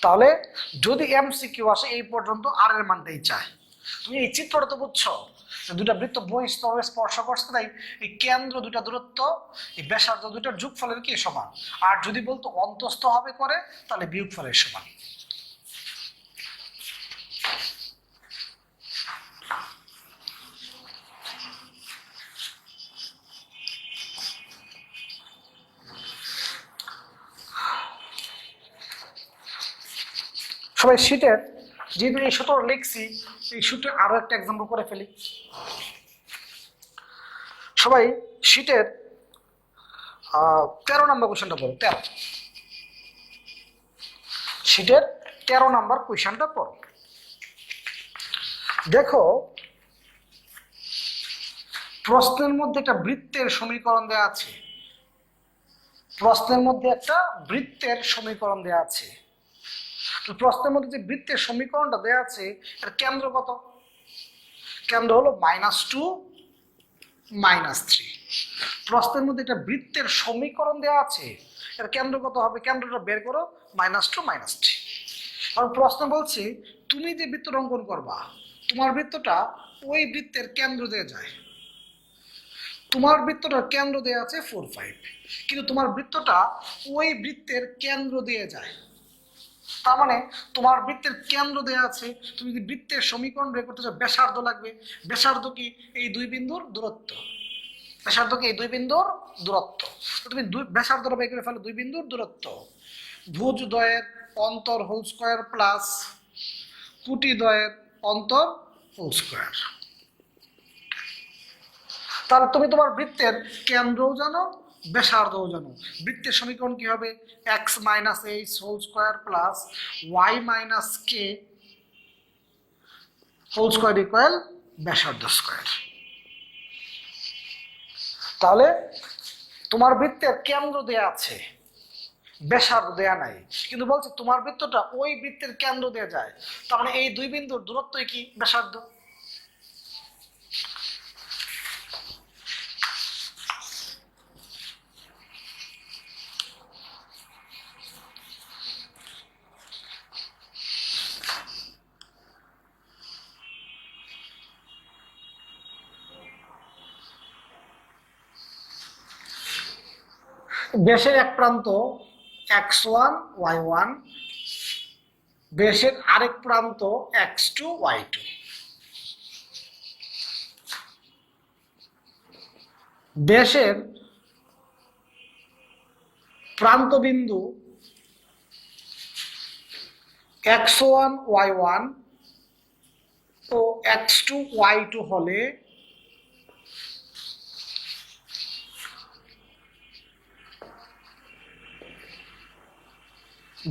A: তাহলে যদি এমসিকিউ আসে এই পর্যন্ত আর এর মানটাই চায়। তুমি এই চিত্রটা তো বুঝছো, দুটা বৃত্ত বহিস্থভাবে স্পর্শ করছে, তাই এই কেন্দ্র দুটা দূরত্ব, এই ব্যাসার্ধ দুটার যোগফলের কি সমান। আর যদি বলতো অন্তস্থ হবে করে, তাহলে বিয়োগফলের সমান। সবাই শীটের যেহেতু এই সূত্র লিখছি, এই সূত্রে আরো একটা এক্সাম্পল করে ফেলি। সবাই শীটের 13 নম্বর কোয়েশ্চেনটা পড়ো। 13, শীটের 13 নম্বর কোয়েশ্চেনটা পড়ো। দেখো, প্রশ্নের মধ্যে একটা বৃত্তের সমীকরণ দেওয়া আছে, প্রশ্নের মধ্যে একটা বৃত্তের সমীকরণ দেওয়া আছে। প্রশ্নের মধ্যে যে বৃত্তের সমীকরণটা দেওয়া আছে, এর কেন্দ্র কত? কেন্দ্র হলো -2 -3। প্রশ্নের মধ্যে একটা বৃত্তের সমীকরণ দেওয়া আছে, এর কেন্দ্র কত হবে? কেন্দ্রটা বের করো, -2 -3। কারণ প্রশ্ন বলছে তুমি যে বৃত্তটা অঙ্কন করবা, তোমার বৃত্তটা ওই বৃত্তের কেন্দ্র দিয়ে যায়। তোমার বৃত্তটার কেন্দ্র দেওয়া আছে 4, 5, কিন্তু তোমার বৃত্তটা ওই বৃত্তের কেন্দ্র দিয়ে যায়। তার মানে তোমার বৃত্তের কেন্দ্র দেওয়া আছে, তুমি যদি বৃত্তের সমীকরণ বের করতে চাও ব্যাসার্ধ লাগবে। ব্যাসার্ধ কি? এই দুই বিন্দুর দূরত্ব। ব্যাসার্ধ কি? এই দুই বিন্দুর দূরত্ব। তো তুমি ব্যাসার্ধটা বের করে ফেলো, দুই বিন্দুর দূরত্ব। ভুজদ্বয়ের অন্তর হোল স্কয়ার প্লাস কুটিদ্বয়ের অন্তর হোল স্কয়ার। তাহলে তুমি তোমার বৃত্তের কেন্দ্রও জানো, ব্যাসার্ধও জানো। বৃত্তের সমীকরণ কি হবে? x minus H whole square plus Y minus K whole square equal ব্যাসার্ধ স্কয়ার। তাহলে তোমার বৃত্তের কেন্দ্র দেয়া আছে, ব্যাসার্ধ দেয়া নাই, কিন্তু বলছে তোমার বৃত্তটা ওই বৃত্তের কেন্দ্র দিয়ে যায়। তার মানে এই দুই বিন্দুর দূরত্বই কি? ব্যাসার্ধ। ব্যাসের এক প্রান্ত x1 y1, ব্যাসের আরেক প্রান্ত x2 y2। ব্যাসের প্রান্ত বিন্দু x1 y1 ও x2 y2 হলে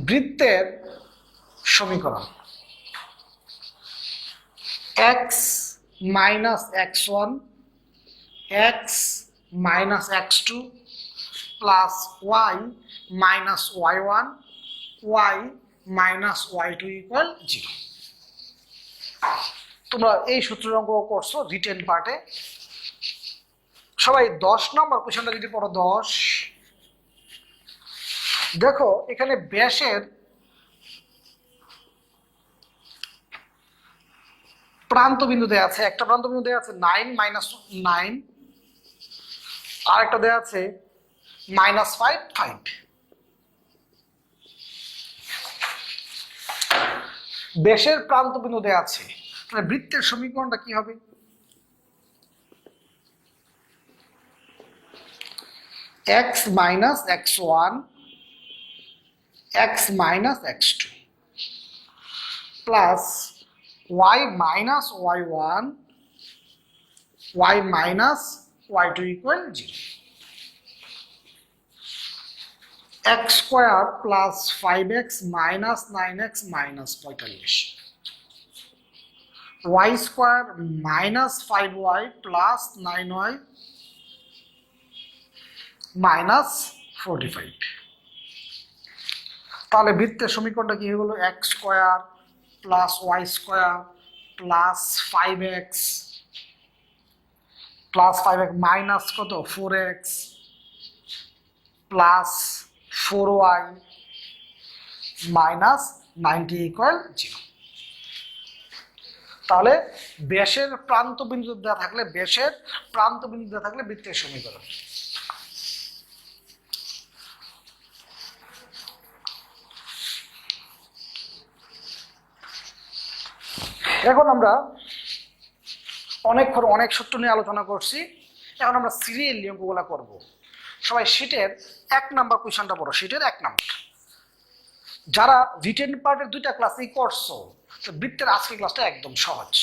A: বৃত্তের সমীকরণ x minus x1 x minus x2 plus y minus y1 y minus y2 equal 0। তোমরা এই সূত্রের অঙ্ক করছো রিটেন পার্টে। সবাই 10 নম্বর কোশ্চেনটা যদি পড়ো 10, দেখো এখানে ব্যাসের প্রান্ত বিন্দু দেয়া আছে, একটা প্রান্ত বিন্দু দেয়া আছে 9 মাইনাস 9, আর একটা দেয়া আছে মাইনাস 5 5। ব্যাসের প্রান্ত বিন্দু দেয়া আছে, তাহলে বৃত্তের সমীকরণটা কি হবে? x minus x1 x minus x2 plus y minus y1 y minus y2 equal 0। x square plus 5x minus 9x minus 45, y square minus 5y plus 9y minus 45। তাহলে বৃত্তের সমীকরণটা কি হয়ে গেল? x square plus y square plus 5x minus কত 4x plus 4y minus 90 equal 0। তাহলে ব্যাসের প্রান্ত বিন্দু দেওয়া থাকলে বৃত্তের সমীকরণ। এখন আমরা অনেক সূত্র নিয়ে আলোচনা করছি, এখন আমরা সিরিয়ালি অঙ্কগুলা করব। সবাই শীটের 1 নাম্বার কোয়েশ্চনটা পড়ো, শীটের 1 নাম্বার। যারা রিটেন পার্টের 2টা ক্লাসই করছো, তো বৃত্তের আজকের ক্লাসটা একদম সহজ।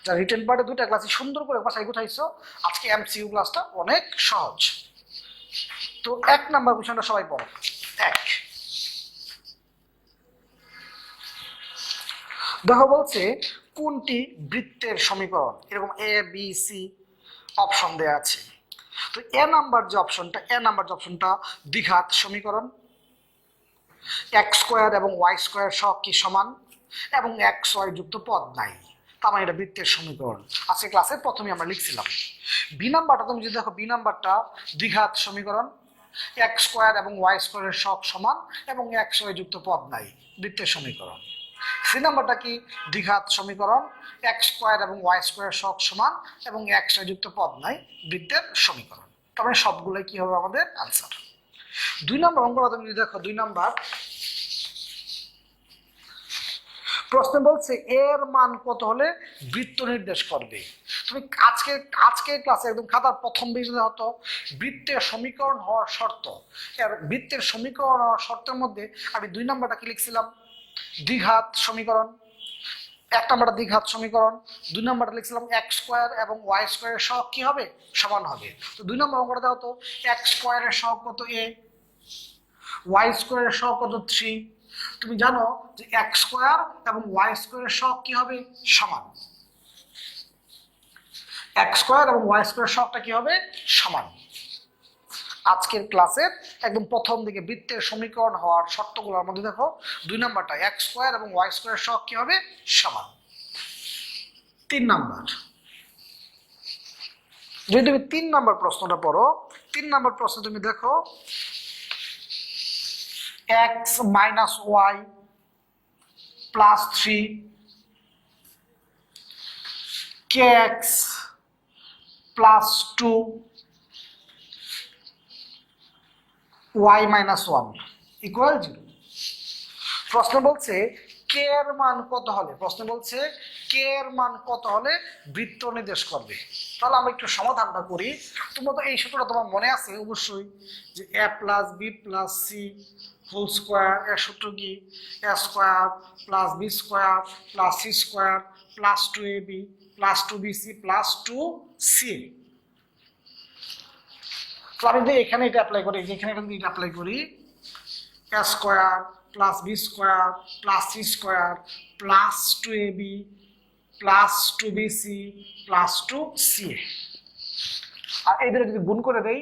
A: যারা রিটেন পার্টের 2টা ক্লাসই সুন্দর করে বাসায় গুছাইছো, আজকে এমসিকিউ ক্লাসটা অনেক সহজ। তো 1 নাম্বার কোয়েশ্চনটা সবাই পড়ো। 1 দেখো বলছে কোনটি বৃত্তের সমীকরণ, এরকম এ বি সি অপশন দেওয়া আছে। তো এ নাম্বার যে অপশনটা দ্বিঘাত সমীকরণ। এক্স স্কোয়ার এবং ওয়াই স্কোয়ার সব কি সমান এবং এক্স ওয়াই যুক্ত পদ নাই, তার মানে এটা বৃত্তের সমীকরণ। আজকে ক্লাসে প্রথমে আমরা লিখছিলাম। বি নাম্বারটা তুমি যদি দেখো, বি নাম্বারটা দ্বিঘাত সমীকরণ, এক্স স্কোয়ার এবং ওয়াই স্কোয়ারের সব সমান এবং এক্স ওয়াই যুক্ত পদ নাই, বৃত্তের সমীকরণ। সি নাম্বারটা কি দ্বিঘাত সমীকরণ, এক্স স্কোয়ার এবং ওয়াই স্কোয়ার সহগ সমান এবং এক্স যুক্ত পদ নাই বৃত্তের সমীকরণ। তবে সবগুলোই কি হবে আমাদের আনসার। 2 নম্বর অঙ্কটা তুমি দেখো, 2 নম্বর প্রশ্ন বলছে এর মান কত হলে বৃত্ত নির্দেশ করবে। তুমি আজকে ক্লাসে একদম খাতার প্রথম পেজে হতো বৃত্তের সমীকরণ হওয়ার শর্ত। বৃত্তের সমীকরণ হওয়ার শর্তের মধ্যে আমি 2 নম্বরটা কি লিখছিলাম, দ্বিঘাত সমীকরণ। 1 নম্বরটা দ্বিঘাত সমীকরণ, 2 নম্বরটা লিখছিলাম এক্স স্কোয়ার এবং ওয়াই স্কোয়ারের সহগ কি হবে সমান হবে। তো 2 নম্বর অঙ্কটা দাও তো, এক্স স্কোয়ারের সহগ কত এ, ওয়াই স্কোয়ারের সহগ কত 3। তুমি জানো যে এক্স স্কোয়ার এবং ওয়াই স্কোয়ারের সহগ কি হবে সমান, এক্স স্কোয়ার এবং ওয়াই স্কোয়ারের সহগটা কি হবে সমান। আজকের ক্লাসের একদম প্রথম দিকে বৃত্তের সমীকরণ হওয়ার শর্তগুলোর মধ্যে দেখো 2 নম্বরটা এক্স স্কোয়ার এবং ওয়াই স্কোয়ারের সহগ কি হবে সমান। 3 নম্বর, যদি তুমি 3 নম্বর প্রশ্নটা পড়ো, 3 নম্বর প্রশ্ন তুমি দেখো x minus y plus 3 kx plus 2 y minus 1 equal 0। প্রশ্ন বলছে কে এর মান কত হলে, প্রশ্ন বলছে কে এর মান কত হলে বৃত্ত নির্দেশ করবে। তাহলে আমরা একটু সমাধানটা করি। তোমরা তো এই সূত্রটা তোমার মনে আছে অবশ্যই, যে a plus b plus c whole square, এর সূত্র কি a square plus b square plus c square plus 2ab plus 2bc plus 2c। তো আমি যদি এখানে এটা অ্যাপ্লাই করি, যেখানে এটা অ্যাপ্লাই করি a square plus b square plus c square plus 2ab plus 2bc plus 2ca, আর এই দুটো যদি গুণ করে দেই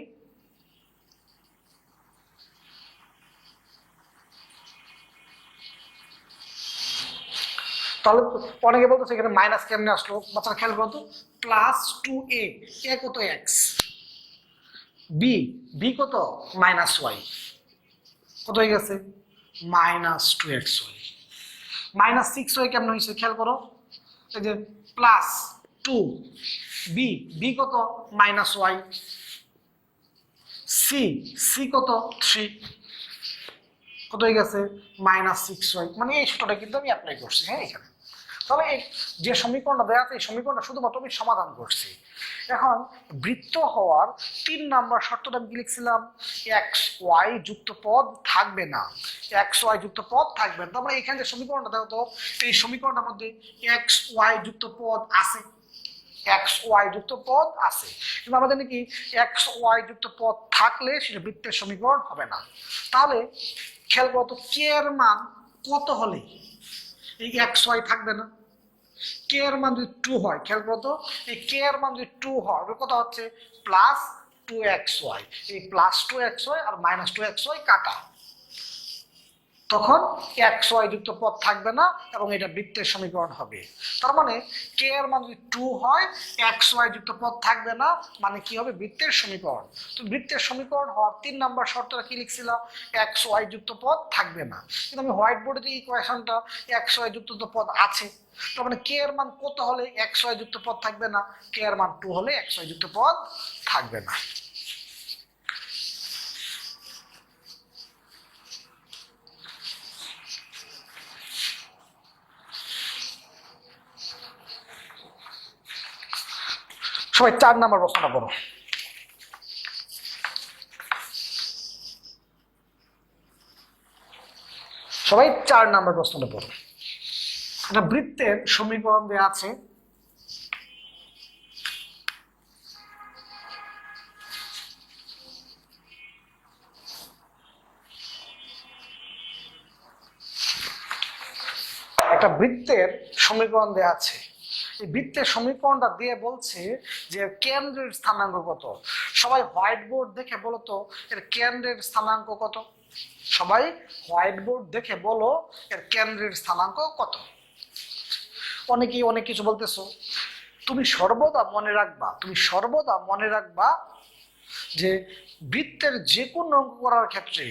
A: তাহলে অনেকে বলতেছে এখানে মাইনাস কেমনে আসলো, বাচ্চারা খেয়াল করতো, প্লাস 2a, এ কত এক্স, বি বি কত মাইনাস ওয়াই, কত হয়ে গেছে মাইনাস 2xy, মাইনাস 6y কেমন হয়েছে খেয়াল করো, এই যে প্লাস 2 বি বি কত মাইনাস ওয়াই, সি সি কত 3, কত হয়ে গেছে মাইনাস 6y। মানে এই সূত্রটা কিন্তু আমি অ্যাপ্লাই করছি হ্যাঁ এখানে। তাহলে যে সমীকরণটা দেওয়া আছে এই সমীকরণটা শুধুমাত্র আমি সমাধান করছি। এখন বৃত্ত হওয়ার 3 নম্বর শর্তটা আমি কি লিখছিলাম, এক্স ওয়াই যুক্ত পদ থাকবে না, এক্স ওয়াই যুক্ত পদ থাকবে না। তারপরে এখানে যে সমীকরণটা দেখো তো, এই সমীকরণটার মধ্যে এক্স ওয়াই যুক্ত পদ আছে, এক্স ওয়াই যুক্ত পদ আছে, কিন্তু আমরা জানি কি এক্স ওয়াই যুক্ত পদ থাকলে সেটা বৃত্তের সমীকরণ হবে না। তাহলে খেয়াল করতো কে এর মান কত হলে এই এক্স ওয়াই থাকবে না, কে এর মান যদি 2 হয়, খেয়াল করতো এই কে এর মান যদি 2 হয় কত হচ্ছে প্লাস 2xy, এই প্লাস 2xy আর মাইনাস 2xy কাটা, তখন xy যুক্ত পদ থাকবে না এবং এটা বৃত্তের সমীকরণ হবে। তার মানে কে এর মান যদি 2 হয় xy যুক্ত পদ থাকবে না, মানে কি হবে বৃত্তের সমীকরণ। তো বৃত্তের সমীকরণ হওয়ার 3 নম্বর শর্তটা কি লিখছিলাম, xy যুক্ত পদ থাকবে না, কিন্তু আমি হোয়াইট বোর্ডে যে ইকুয়েশনটা xy যুক্ত পদ আছে, তার মানে কে এর মান কত হলে xy যুক্ত পদ থাকবে না, কে এর মান 2 হলে xy যুক্ত পদ থাকবে না। সবাই 4 নম্বর প্রশ্নটা পড়ো। সবাই 4 নম্বর প্রশ্নটা পড়ো। একটা বৃত্তের সমীকরণ দেওয়া আছে, একটা বৃত্তের সমীকরণ দেওয়া আছে, এই বৃত্তের সমীকরণটা দিয়ে বলছে যে কেন্দ্রের স্থানাঙ্ক কত। সবাই হোয়াইট বোর্ড দেখে বলো তো এর কেন্দ্রের স্থানাঙ্ক কত, সবাই হোয়াইট বোর্ড দেখে বলো এর কেন্দ্রের স্থানাঙ্ক কত। অনেকেই অনেক কিছু বলতেছো, তুমি সর্বদা মনে রাখবা, তুমি সর্বদা মনে রাখবা যে বৃত্তের যে কোনো অঙ্ক করার ক্ষেত্রে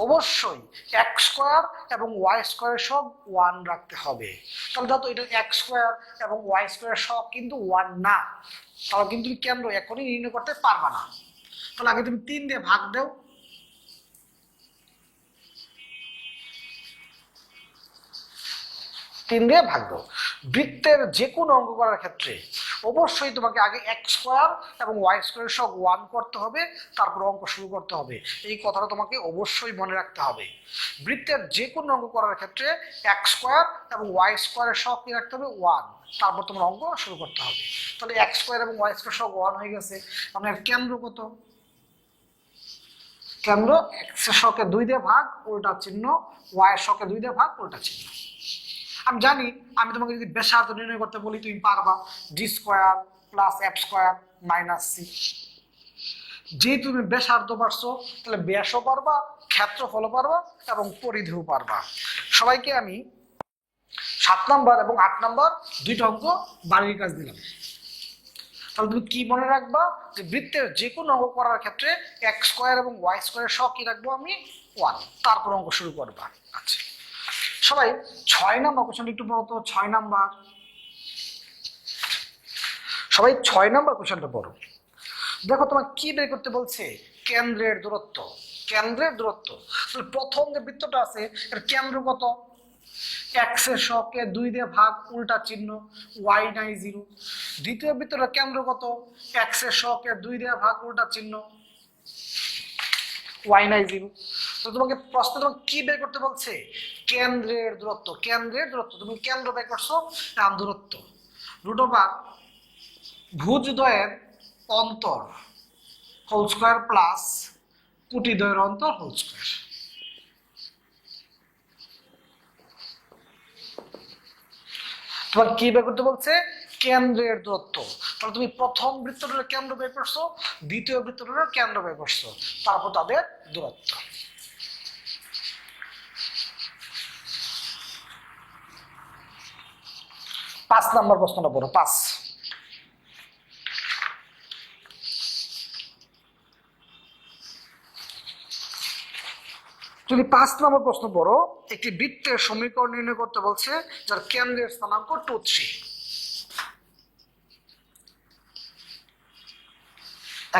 A: অবশ্যই এক্স স্কোয়ার এবং ওয়াই স্কোয়ারের সব 1 রাখতে হবে। তাহলে ধরো এটা এক্স স্কোয়ার এবং ওয়াই স্কোয়ারের সব কিন্তু 1 না, তাহলে কিন্তু তুমি কেন্দ্র এখনই নির্ণয় করতে পারবা না। তাহলে আগে তুমি 3 দিয়ে ভাগ দাও, 3 দিয়ে ভাগ দাও। বৃত্তের যে কোনো অঙ্ক করার ক্ষেত্রে অবশ্যই তোমাকে আগে এক্স স্কোয়ার এবং ওয়াই স্কোয়ারের সব 1 করতে হবে, তারপর অঙ্ক শুরু করতে হবে। এই কথাটা তোমাকে অবশ্যই মনে রাখতে হবে। বৃত্তের যে কোনো অঙ্ক করার ক্ষেত্রে এক্স স্কোয়ার এবং ওয়াই স্কোয়ারের সব কি রাখতে হবে 1, তারপর তোমার অঙ্ক শুরু করতে হবে। তাহলে এক্স স্কোয়ার এবং ওয়াই স্কোয়ার সব 1 হয়ে গেছে। আপনার কেন্দ্র কত? কেন্দ্র এক্স এর শকে 2 দিয়ে ভাগ উল্টা চিহ্ন, ওয়াই এর শকে 2 দিয়ে ভাগ উল্টা চিহ্ন। আমি জানি আমি তোমাকে যদি ব্যাসার্ধ নির্ণয় করতে বলি তুমি পারবা, d square plus F square minus c. যেহেতু তুমি ব্যাসার্ধ পারছো তাহলে ব্যাসও পারবা, ক্ষেত্রফলও পারবা এবং পরিধিও পারবা। সবাইকে আমি 7 নম্বর এবং 8 নম্বর দুইটা অঙ্ক বাড়ির কাজ দিলাম। তাহলে তুমি কি মনে রাখবা যে বৃত্তের যে কোনো অঙ্ক করার ক্ষেত্রে এক্স স্কোয়ার এবং ওয়াই স্কোয়ারের সব কি রাখবো আমি 1, তারপর অঙ্ক শুরু করবা। আচ্ছা সবাই 6 নম্বর কোশ্চেনটা একটু পড়ো তো। 6 নম্বর, সবাই 6 নম্বর কোশ্চেনটা পড়ো। দেখো তোমার কি বের করতে বলছে? কেন্দ্রের দূরত্ব। কেন্দ্রের দূরত্ব, তাহলে প্রথম যে বৃত্তটা আছে এর কেন্দ্র কত? এক্স এর শকে 2 দিয়ে ভাগ উল্টা চিহ্ন, ওয়াই নাই 0। দ্বিতীয় বৃত্তটার কেন্দ্র কত? এক্স এর শকে 2 দিয়ে ভাগ উল্টা চিহ্ন, ওয়াই নাই 0। তো তোমাকে প্রশ্ন তোমাকে কি বের করতে বলছে? কেন্দ্রের দূরত্ব। কেন্দ্রের দূরত্ব তুমি কেন্দ্র বের করছো, এখন দূরত্ব √, ভুজদ্বয়ের অন্তর হোল স্কয়ার প্লাস কুটিদ্বয়ের অন্তর হোল স্কয়ার। তোমার কি বের করতে বলছে? কেন্দ্রের দূরত্ব। তাহলে তুমি প্রথম বৃত্তটার কেন্দ্র বের করছো, দ্বিতীয় বৃত্তটার কেন্দ্র বের করছো, তারপর তাদের দূরত্ব। পাঁচ নম্বর প্রশ্নটা পড়ো। 5 যদি 5 নম্বর প্রশ্ন পড়ো, একটি বৃত্তের সমীকরণ নির্ণয় করতে বলছে যার কেন্দ্রের স্থানাঙ্ক 2, 3।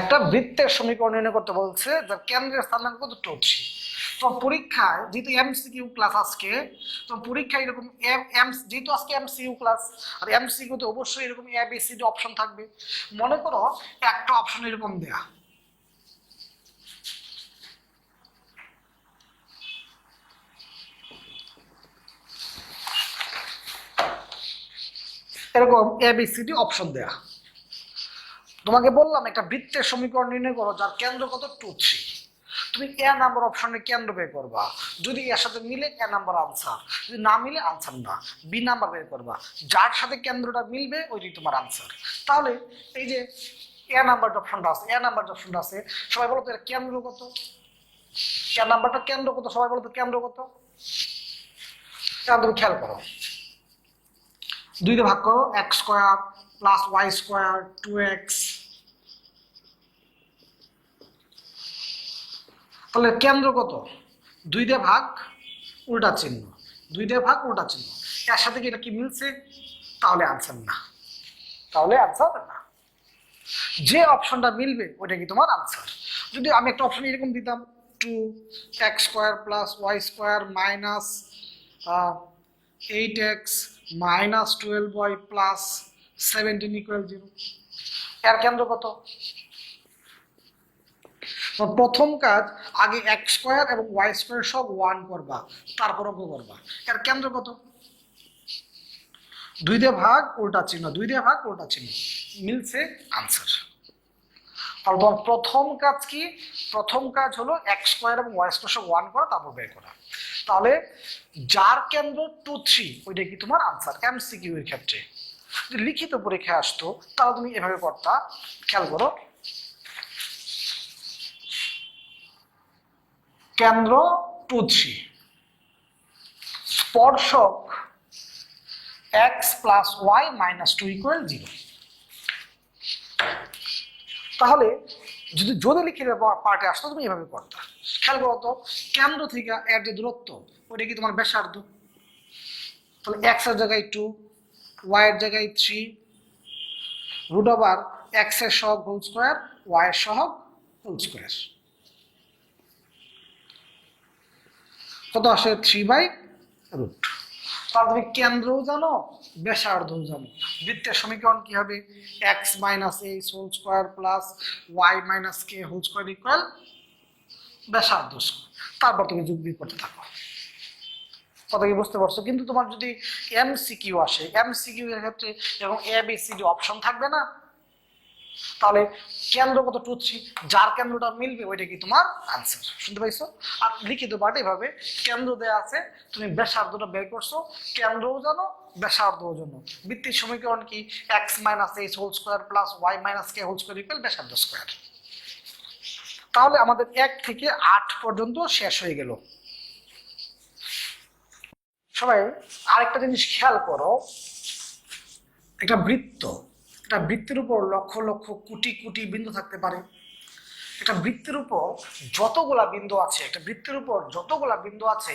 A: একটা বৃত্তের সমীকরণ নির্ণয় করতে বলছে যার কেন্দ্রের স্থানাঙ্ক কত? 2, 3। তো পরীক্ষায় যেহেতু এমসিকিউ ক্লাস আজকে, তো পরীক্ষায় এরকম যেহেতু আজকে এমসিকিউ ক্লাস, আর এমসিকিউ তে অবশ্যই এরকম A B C D option থাকবে। মনে করো একটা অপশন এরকম দেয়া, এরকম এবিসিডি অপশন দেয়া। তোমাকে বললাম একটা বৃত্তের সমীকরণ নির্ণয় করো যার কেন্দ্র কত? 2, 3। তুমি এ নাম্বার অপশনে কেন্দ্র বের করবা, যদি এর সাথে মিলে এ নাম্বার আনসার, যদি না মিলে আনসার না। বি নাম্বার বের করবা, যার সাথে কেন্দ্রটা মিলবে ওইটাই তোমার আনসার। তাহলে এই যে এ নাম্বার অপশনটা আছে, এ নাম্বার অপশনটা আছে, সবাই বলো তো এর কেন্দ্র কত? এ নাম্বারটা কেন্দ্র কত? সবাই বলো তো কেন্দ্র কত? তুমি খেয়াল করো, 2 দিয়ে ভাগ করো, x square plus Y square 2x। তাহলে কেন্দ্র কত? 2 দিয়ে ভাগ উল্টা চিহ্ন, 2 দিয়ে ভাগ উল্টা চিহ্ন। এর সাথে কি এটা কি মিলছে? তাহলে আনসার না, তাহলে আনসার না। যে অপশনটা মিলবে ওইটা কি তোমার আনসার। যদি আমি একটা অপশন এরকম দিতাম 2x square plus Y square minus 8x minus 12y plus 17 = 0, এর কেন্দ্র কত? প্রথম কাজ আগে এক্স স্কোয়ার এবং ওয়াই স্কোয়ার সব 1 করবা, তারপর অঙ্ক করবা। এর কেন্দ্র কত? 2 দিয়ে ভাগ উল্টা চিহ্ন, 2 দিয়ে ভাগ উল্টা চিহ্ন, মিলছে আনসার। তাহলে তোমার প্রথম কাজ কি? প্রথম কাজ হলো এক্স স্কোয়ার এবং ওয়াই স্কোয়ার সব 1 করা, তারপর বের করা। তাহলে যার কেন্দ্র 2, 3 ওইটা কি তোমার আনসার এমসিকিউ এর ক্ষেত্রে। যদি লিখিত পরীক্ষায় আসতো তাহলে তুমি এভাবে করতা। খেয়াল করো, কেন্দ্র 2, 3, স্পর্শক x প্লাস ওয়াই মাইনাস 2 = 0। তাহলে যদি যদি লিখে পার্টে আসতো তুমি এভাবে করতে। খেয়াল করো তো, কেন্দ্র থেকে এর যে দূরত্ব ওইটা কি তোমার ব্যাসার্ধ, তাহলে এক্স এর জায়গায় 2, ওয়াই এর জায়গায় 3, রুট ওভার এক্স এর সহগ হোল স্কোয়ার, ওয়াই এর সহগ হোল স্কোয়ার, কত আসে 3/√। তাহলে তুমি কেন্দ্রও জানো, ব্যাসার্ধও জানো। বৃত্তের সমীকরণ কি হবে? X minus H whole square plus Y minus K whole square equal ব্যাসার্ধ স্কোয়ার। তারপর তুমি যোগ বিয়োগ করতে থাকো। কথা কি বুঝতে পারছো? কিন্তু তোমার যদি এমসিকিউ আসে, এমসিকিউ এর ক্ষেত্রে এবং A B C D option থাকবে না, তাহলে কেন্দ্র কত 2 3, যার কেন্দ্রটা মিলবে ওইটা কি তোমার আনসার। শুনতে পাইছো? আর লিখিত পাঠ এভাবে, কেন্দ্র দেয়া আছে, তুমি ব্যাসার্ধটা বের করছো, কেন্দ্রও জানো ব্যাসার্ধও জানো। বৃত্তের সমীকরণ কি? X minus H whole square plus Y minus K whole square equal ব্যাসার্ধ স্কোয়ার। তাহলে আমাদের 1 থেকে 8 পর্যন্ত শেষ হয়ে গেল। সবাই আরেকটা জিনিস খেয়াল করো, একটা বৃত্ত, একটা বৃত্তের উপর লক্ষ লক্ষ কোটি কোটি বিন্দু থাকতে পারে। একটা বৃত্তের উপর যতগুলা বিন্দু আছে, একটা বৃত্তের উপর যতগুলা বিন্দু আছে,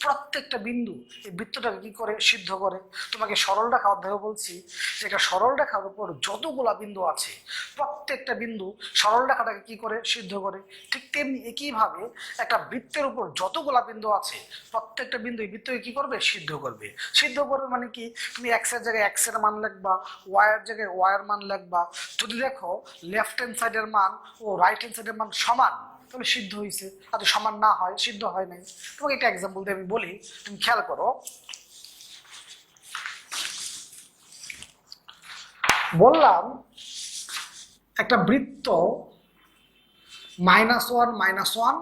A: প্রত্যেকটা বিন্দু এই বৃত্তটাকে কি করে সিদ্ধ করে। তোমাকে সরল রেখা অধ্যায় বলছি যে একটা সরল রেখার উপর যতগুলা বিন্দু আছে, প্রত্যেকটা বিন্দু সরল রেখাটাকে কি করে সিদ্ধ করে। ঠিক তেমনি একইভাবে একটা বৃত্তের উপর যতগুলা বিন্দু আছে, প্রত্যেকটা বিন্দু এই বৃত্তকে কি করবে? সিদ্ধ করবে। সিদ্ধ করবে মানে কি? তুমি এক্স এর জায়গায় এক্স এর মান লিখবা, ওয়াই এর জায়গায় ওয়াই এর মান লিখবা। যদি দেখো লেফট হ্যান্ড সাইডের মান ও রাইট হ্যান্ড সাইডের মান সমান, তাহলে সিদ্ধ হয়েছে। আর যদি সমান না হয়, সিদ্ধ হয় নাই। তোমাকে একটা এক্সাম্পল দিয়ে আমি বলি, তুমি খেয়াল করো। বললাম একটা বৃত্ত -1 -1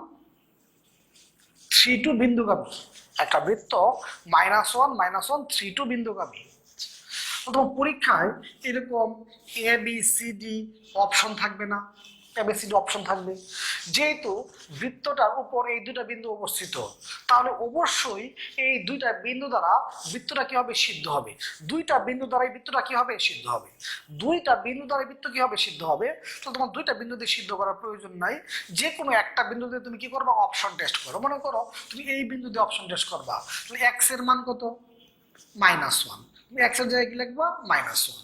A: 3 2 বিন্দুগামী, একটা বৃত্ত -1 -1 3 2 বিন্দুগামী। তোমার পরীক্ষায় এরকম A B C D option থাকবে না, এবিসিডি অপশন থাকবে। যেহেতু বৃত্তটার উপর এই দুটা বিন্দু অবস্থিত, তাহলে অবশ্যই এই দুইটা বিন্দু দ্বারা বৃত্তটা কি হবে? সিদ্ধ হবে। দুইটা বিন্দু দ্বারা এই বৃত্তটা কি হবে? সিদ্ধ হবে। দুইটা বিন্দু দ্বারা বৃত্ত কি হবে? সিদ্ধ হবে। তো তোমার দুইটা বিন্দু দিয়ে সিদ্ধ করার প্রয়োজন নাই, যে কোনো একটা বিন্দু দিয়ে তুমি কি করবা? অপশন টেস্ট করো। মনে করো তুমি এই বিন্দু দিয়ে অপশন টেস্ট করবা, তুমি এক্স এর মান কত? -1। তুমি এক্স এর জায়গায় কি লিখবা? -1।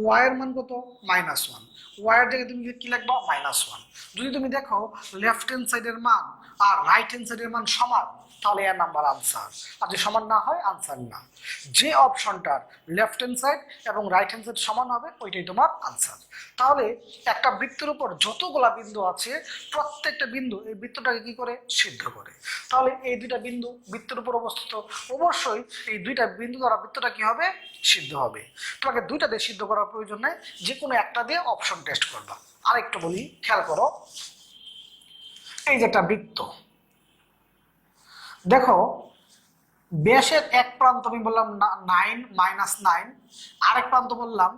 A: ওয়াই এর মান কত? -1। ওয়াই এর জায়গায় তুমি কি লিখবা? -1। যদি তুমি দেখো লেফট হ্যান্ড সাইডের মান আর রাইট হ্যান্ড সাইডের মান সমান, তাহলে এর নাম্বার আনসার। আর যদি সমান না হয়, আনসার না। যে অপশনটার লেফট হ্যান্ড সাইড এবং রাইট হ্যান্ড সাইড সমান হবে, ওইটাই তোমার আনসার। তাহলে একটা বৃত্তের উপর যতগুলা বিন্দু আছে, প্রত্যেকটা বিন্দু এই বৃত্তটাকে কি করে? সিদ্ধ করে। তাহলে এই দুইটা বিন্দু বৃত্তের উপর অবস্থিত, অবশ্যই এই দুইটা বিন্দু দ্বারা বৃত্তটা কি হবে? সিদ্ধ হবে। তোমাকে দুইটা দিয়ে সিদ্ধ করার প্রয়োজন নাই, যে কোনো একটা দিয়ে অপশন টেস্ট করবা। আরেকটু বলি, খেয়াল করো। এই যে একটা বৃত্ত, দেখো ব্যাসের এক প্রান্ত আমি বললাম 9 -9, আরেক প্রান্ত বললাম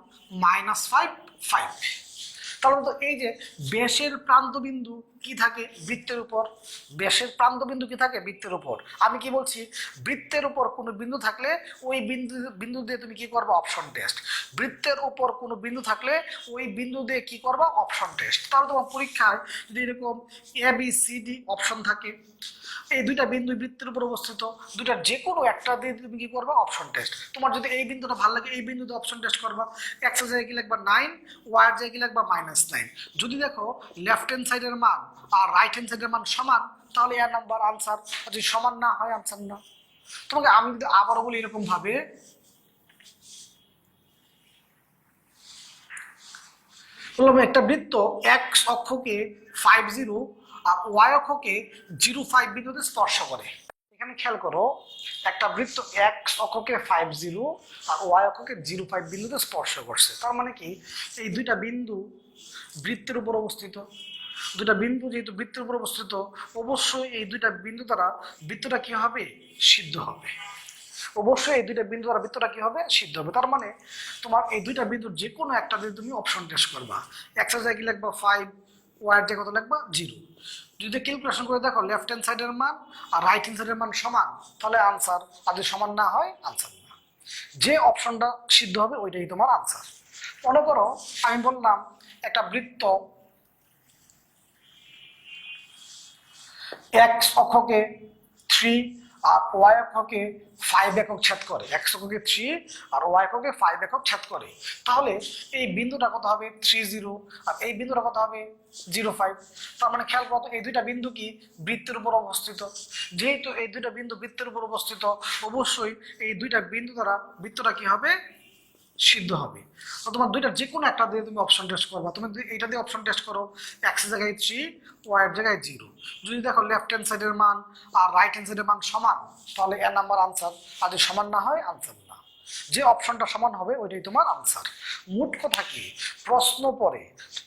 A: -5 5। তাহলে তো এই যে ব্যাসের প্রান্তবিন্দু কি থাকে? বৃত্তের উপর। ব্যাসের প্রান্তবিন্দু কি থাকে? বৃত্তের উপর। আমি কি বলছি? বৃত্তের উপর কোনো বিন্দু থাকলে ওই বিন্দু দিয়ে তুমি কি করবা? Option test. বৃত্তের উপর কোনো বিন্দু থাকলে ওই বিন্দু দিয়ে কি করবা? Option test. তাহলে তোমার পরীক্ষায় যদি এরকম A B C D option থাকে, এই দুইটা বিন্দু বৃত্তের উপর অবস্থিত, দুইটার যে কোনো একটা দিয়ে তুমি কি করবা? Option test. তোমার যদি এই বিন্দুটা ভালো লাগে, এই বিন্দুতে অপশন টেস্ট করবা। এক্স এর জায়গায় কি লিখবা? 9, ওয়াই এর জায়গায় কি লিখবা? -9। যদি দেখো লেফট হ্যান্ড সাইডের মান আর রাইট হ্যান্ড সাইডের মান সমান, তাহলে এর নাম্বার আনসার। আর যদি সমান না হয়, আনসার না। তোমাকে আমি যদি আবারও বলি এরকম ভাবে, বললাম একটা বৃত্ত এক্স অক্ষকে 50 আর ওয়াই অক্ষকে 05 বিন্দুতে স্পর্শ করে। এখানে খেয়াল করো, একটা বৃত্ত এক্স অক্ষকে 50 আর ওয়াই অক্ষকে 05 বিন্দুতে স্পর্শ করছে। তার মানে কি? এই দুইটা বিন্দু বৃত্তের উপর অবস্থিত। দুইটা বিন্দু যেহেতু বৃত্তের উপর অবস্থিত, অবশ্যই এই দুইটা বিন্দু দ্বারা বৃত্তটা কি হবে? সিদ্ধ হবে। অবশ্যই এই দুইটা বিন্দু দ্বারা বৃত্তটা কি হবে? সিদ্ধ হবে। তার মানে তোমার এই দুইটা বিন্দুর যে কোনো একটা দিয়ে তুমি অপশন টেস্ট করবা। এক্স এর জায়গায় কি লিখবা? 5, ওয়াই এর জায়গায় কত লিখবা? 0। যদি ক্যালকুলেশন করে দেখো লেফট হ্যান্ড সাইডের মান আর রাইট হ্যান্ড সাইডের মান সমান, তাহলে আনসার। আর যদি সমান না হয়, আনসার না। যে অপশনটা সিদ্ধ হবে ওইটাই তোমার আনসার। মনে করো আমি বললাম একটা বৃত্ত এক্স অক্ষকে 3 আর ওয়াই অক্ষকে 5 একক ছেদ করে, এক্স অক্ষকে 3 আর ওয়াই অক্ষকে 5 একক ছেদ করে। তাহলে এই বিন্দুটা কত হবে 30 আর এই বিন্দুটা কত হবে 05। তার মানে খেয়াল করো এই দুইটা বিন্দু কি বৃত্তের উপর অবস্থিত। যেহেতু এই দুইটা বিন্দু বৃত্তের উপর অবস্থিত, অবশ্যই এই দুইটা বিন্দু দ্বারা বৃত্তটা কি হবে সিদ্ধ হবে। তো তোমার দুইটা যে কোনো একটা দিয়ে তুমি অপশন টেস্ট করবা। তুমি এইটা দিয়ে অপশন টেস্ট করো, এক্স এর জায়গায় 3 ওয়াই এর জায়গায় 0। যদি দেখো লেফট হ্যান্ড সাইডের মান আর রাইট হ্যান্ড সাইডের মান সমান, তাহলে এ নাম্বার আনসার। আর যদি সমান না হয় আনসার না। যে অপশনটা সমান হবে ওইটাই তোমার আনসার। মোট কথা কি, প্রশ্ন পড়ে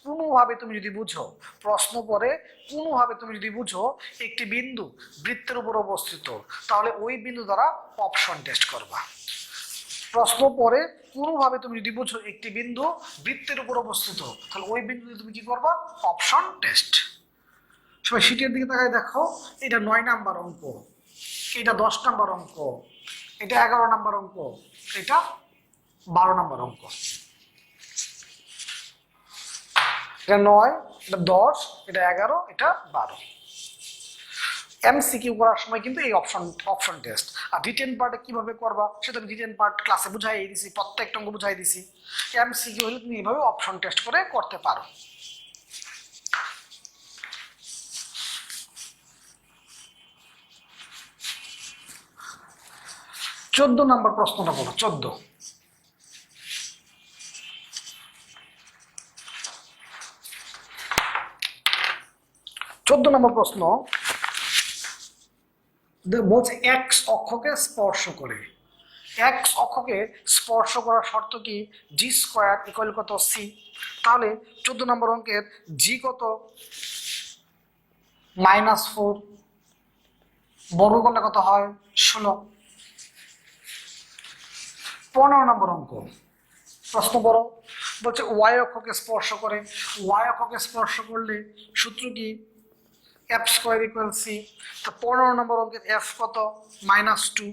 A: কোনোভাবে তুমি যদি বুঝো, প্রশ্ন পড়ে কোনোভাবে তুমি যদি বুঝো একটি বিন্দু বৃত্তের উপর অবস্থিত, তাহলে ওই বিন্দু দ্বারা অপশন টেস্ট করবা। প্রশ্ন পড়ে কোনোভাবে তুমি যদি বুঝো একটি বিন্দু বৃত্তের উপর অবস্থিত, তাহলে ওই বিন্দুতে তুমি কি করবা অপশন টেস্ট। সবাই শীটের দিকে তাকায় দেখো, এটা 9 নাম্বার অঙ্ক, এটা 10 নাম্বার অঙ্ক, এটা 11 নাম্বার অঙ্ক, এটা 12 নাম্বার অঙ্ক। এটা 9, এটা 10, এটা 11, এটা 12। এমসিকিউ করার সময় কিন্তু এই অপশন টেস্ট। আর রিটেন পার্টে কিভাবে করবা সেটা আমি রিটেন পার্ট ক্লাসে বুঝাই দিছি, প্রত্যেকটা অঙ্ক বুঝাই দিছি। এমসিকিউ হলে তুমি এইভাবে অপশন টেস্ট করে করতে পারো। চোদ্দ নম্বর প্রশ্নটা বলো, 14 নম্বর প্রশ্ন বলছে এক্স অক্ষকে স্পর্শ করে। এক্স অক্ষকে স্পর্শ করার শর্ত কি জি স্কোয়ার ইকুয়াল কত সি। তাহলে 14 নম্বর অঙ্কের জি কত -4, বর্গ করলে কত হয় 16। 15 নম্বর অঙ্ক প্রশ্ন বড়, বলছে ওয়াই অক্ষকে স্পর্শ করে। ওয়াই অক্ষকে স্পর্শ করলে সূত্র কি এফ স্কোয়ার ইকুয়াল সি। তো 15 নম্বর অঙ্কের এফ কত -2,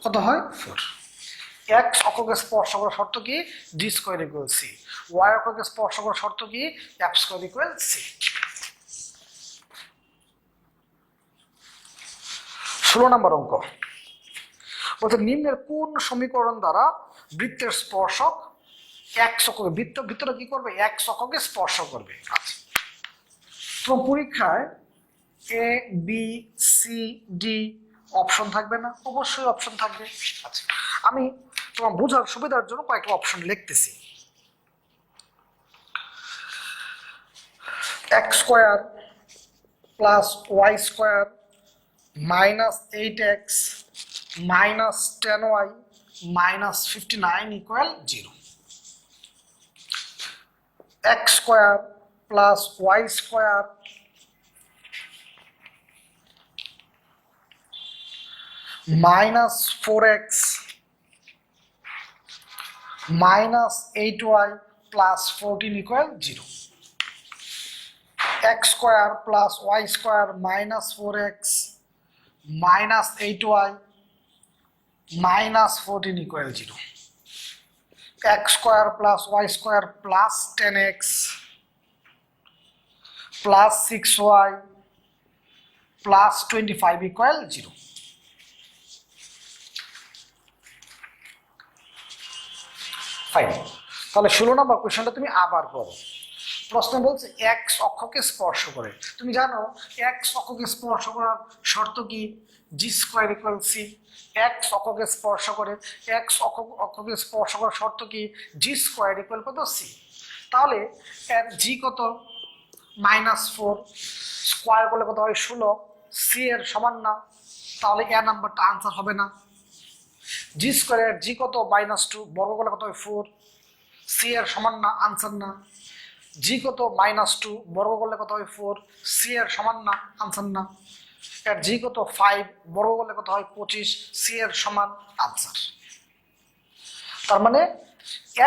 A: কত হয় 4। এক্স অক্ষকে স্পর্শ করার শর্ত কি G square equal C. Y অক্ষকে স্পর্শ করার শর্ত কি এফ স্কোয়ার ইকুয়াল সি। 16 নম্বর অঙ্ক বলছে নিম্নের কোন সমীকরণ দ্বারা বৃত্তের স্পর্শক এক্স অক্ষকে, বৃত্তটা কি করবে এক্স অক্ষকে স্পর্শ করবে। আচ্ছা, তোমার পরীক্ষায় A B C D option থাকবে না? অবশ্যই অপশন থাকবে। আচ্ছা, আমি তোমার বোঝার সুবিধার জন্য কয়েকটা অপশন লিখতেছি। X square plus Y square -8x -10y -59 equal 0। X square plus Y square -4x -8y +14 equal 0। x square plus Y square -4x -8y -14 equal 0। x square plus Y square plus 10x plus 6y plus 25 equal 0। Fine. তাহলে 16 নম্বর কোয়েশ্চনটা তুমি আবার করো। প্রশ্ন বলছে x অক্ষকে স্পর্শ করে। তুমি জানো এক্স অক্ষকে স্পর্শ করার শর্ত কি G square equal C. X অক্ষকে স্পর্শ করে, এক্স অক্ষকে স্পর্শ করার শর্ত কি জি স্কোয়ার ইকুয়াল কত সি। তাহলে এর জি কত -4, স্কোয়ার করলে কত হয় 16, সি এর সমান না, তাহলে এ নাম্বারটা আনসার হবে না। জি স্কোয়ারের জি কত -2, বর্গ করলে কত হয় 4, সি এর সমান না, আনসার না। জি কত -2, বর্গ করলে কত হয় 4, সি এর সমান না, আনসার না। এর জি কত 5, বর্গ করলে কত হয় 25, সি এর সমান, আনসার। তার মানে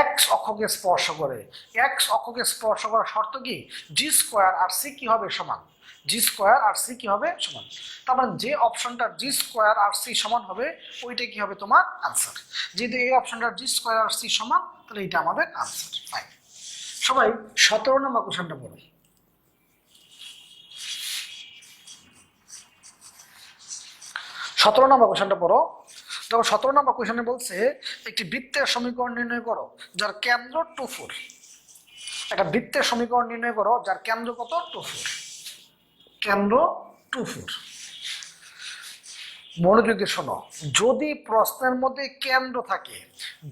A: এক্স অক্ষকে স্পর্শ করে, এক্স অক্ষকে স্পর্শ করার শর্ত কি জি স্কোয়ার আর সি কি হবে সমান, জি স্কোয়ার আর সি কি হবে সমান। তার মানে যে অপশনটা জি স্কোয়ার আর সি সমান হবে ওইটা কি হবে তোমার আনসার। যেহেতু এই অপশনটা জি স্কোয়ার আর সি সমান, তাহলে এটা আমাদের আনসার। ফাইন। সবাই 17 নম্বর কোশ্চেনটা বলো। 17 নম্বর কোশ্চেনটা পড়ো। দেখো 17 নম্বর কোশ্চেনে বলছে একটি বৃত্তের সমীকরণ নির্ণয় করো যার কেন্দ্র 2 4। একটা বৃত্তের সমীকরণ নির্ণয় করো যার কেন্দ্র কত 2 4, কেন্দ্র 2 4। মনোযোগ দিয়ে শোনো, যদি প্রশ্নের মধ্যে কেন্দ্র থাকে,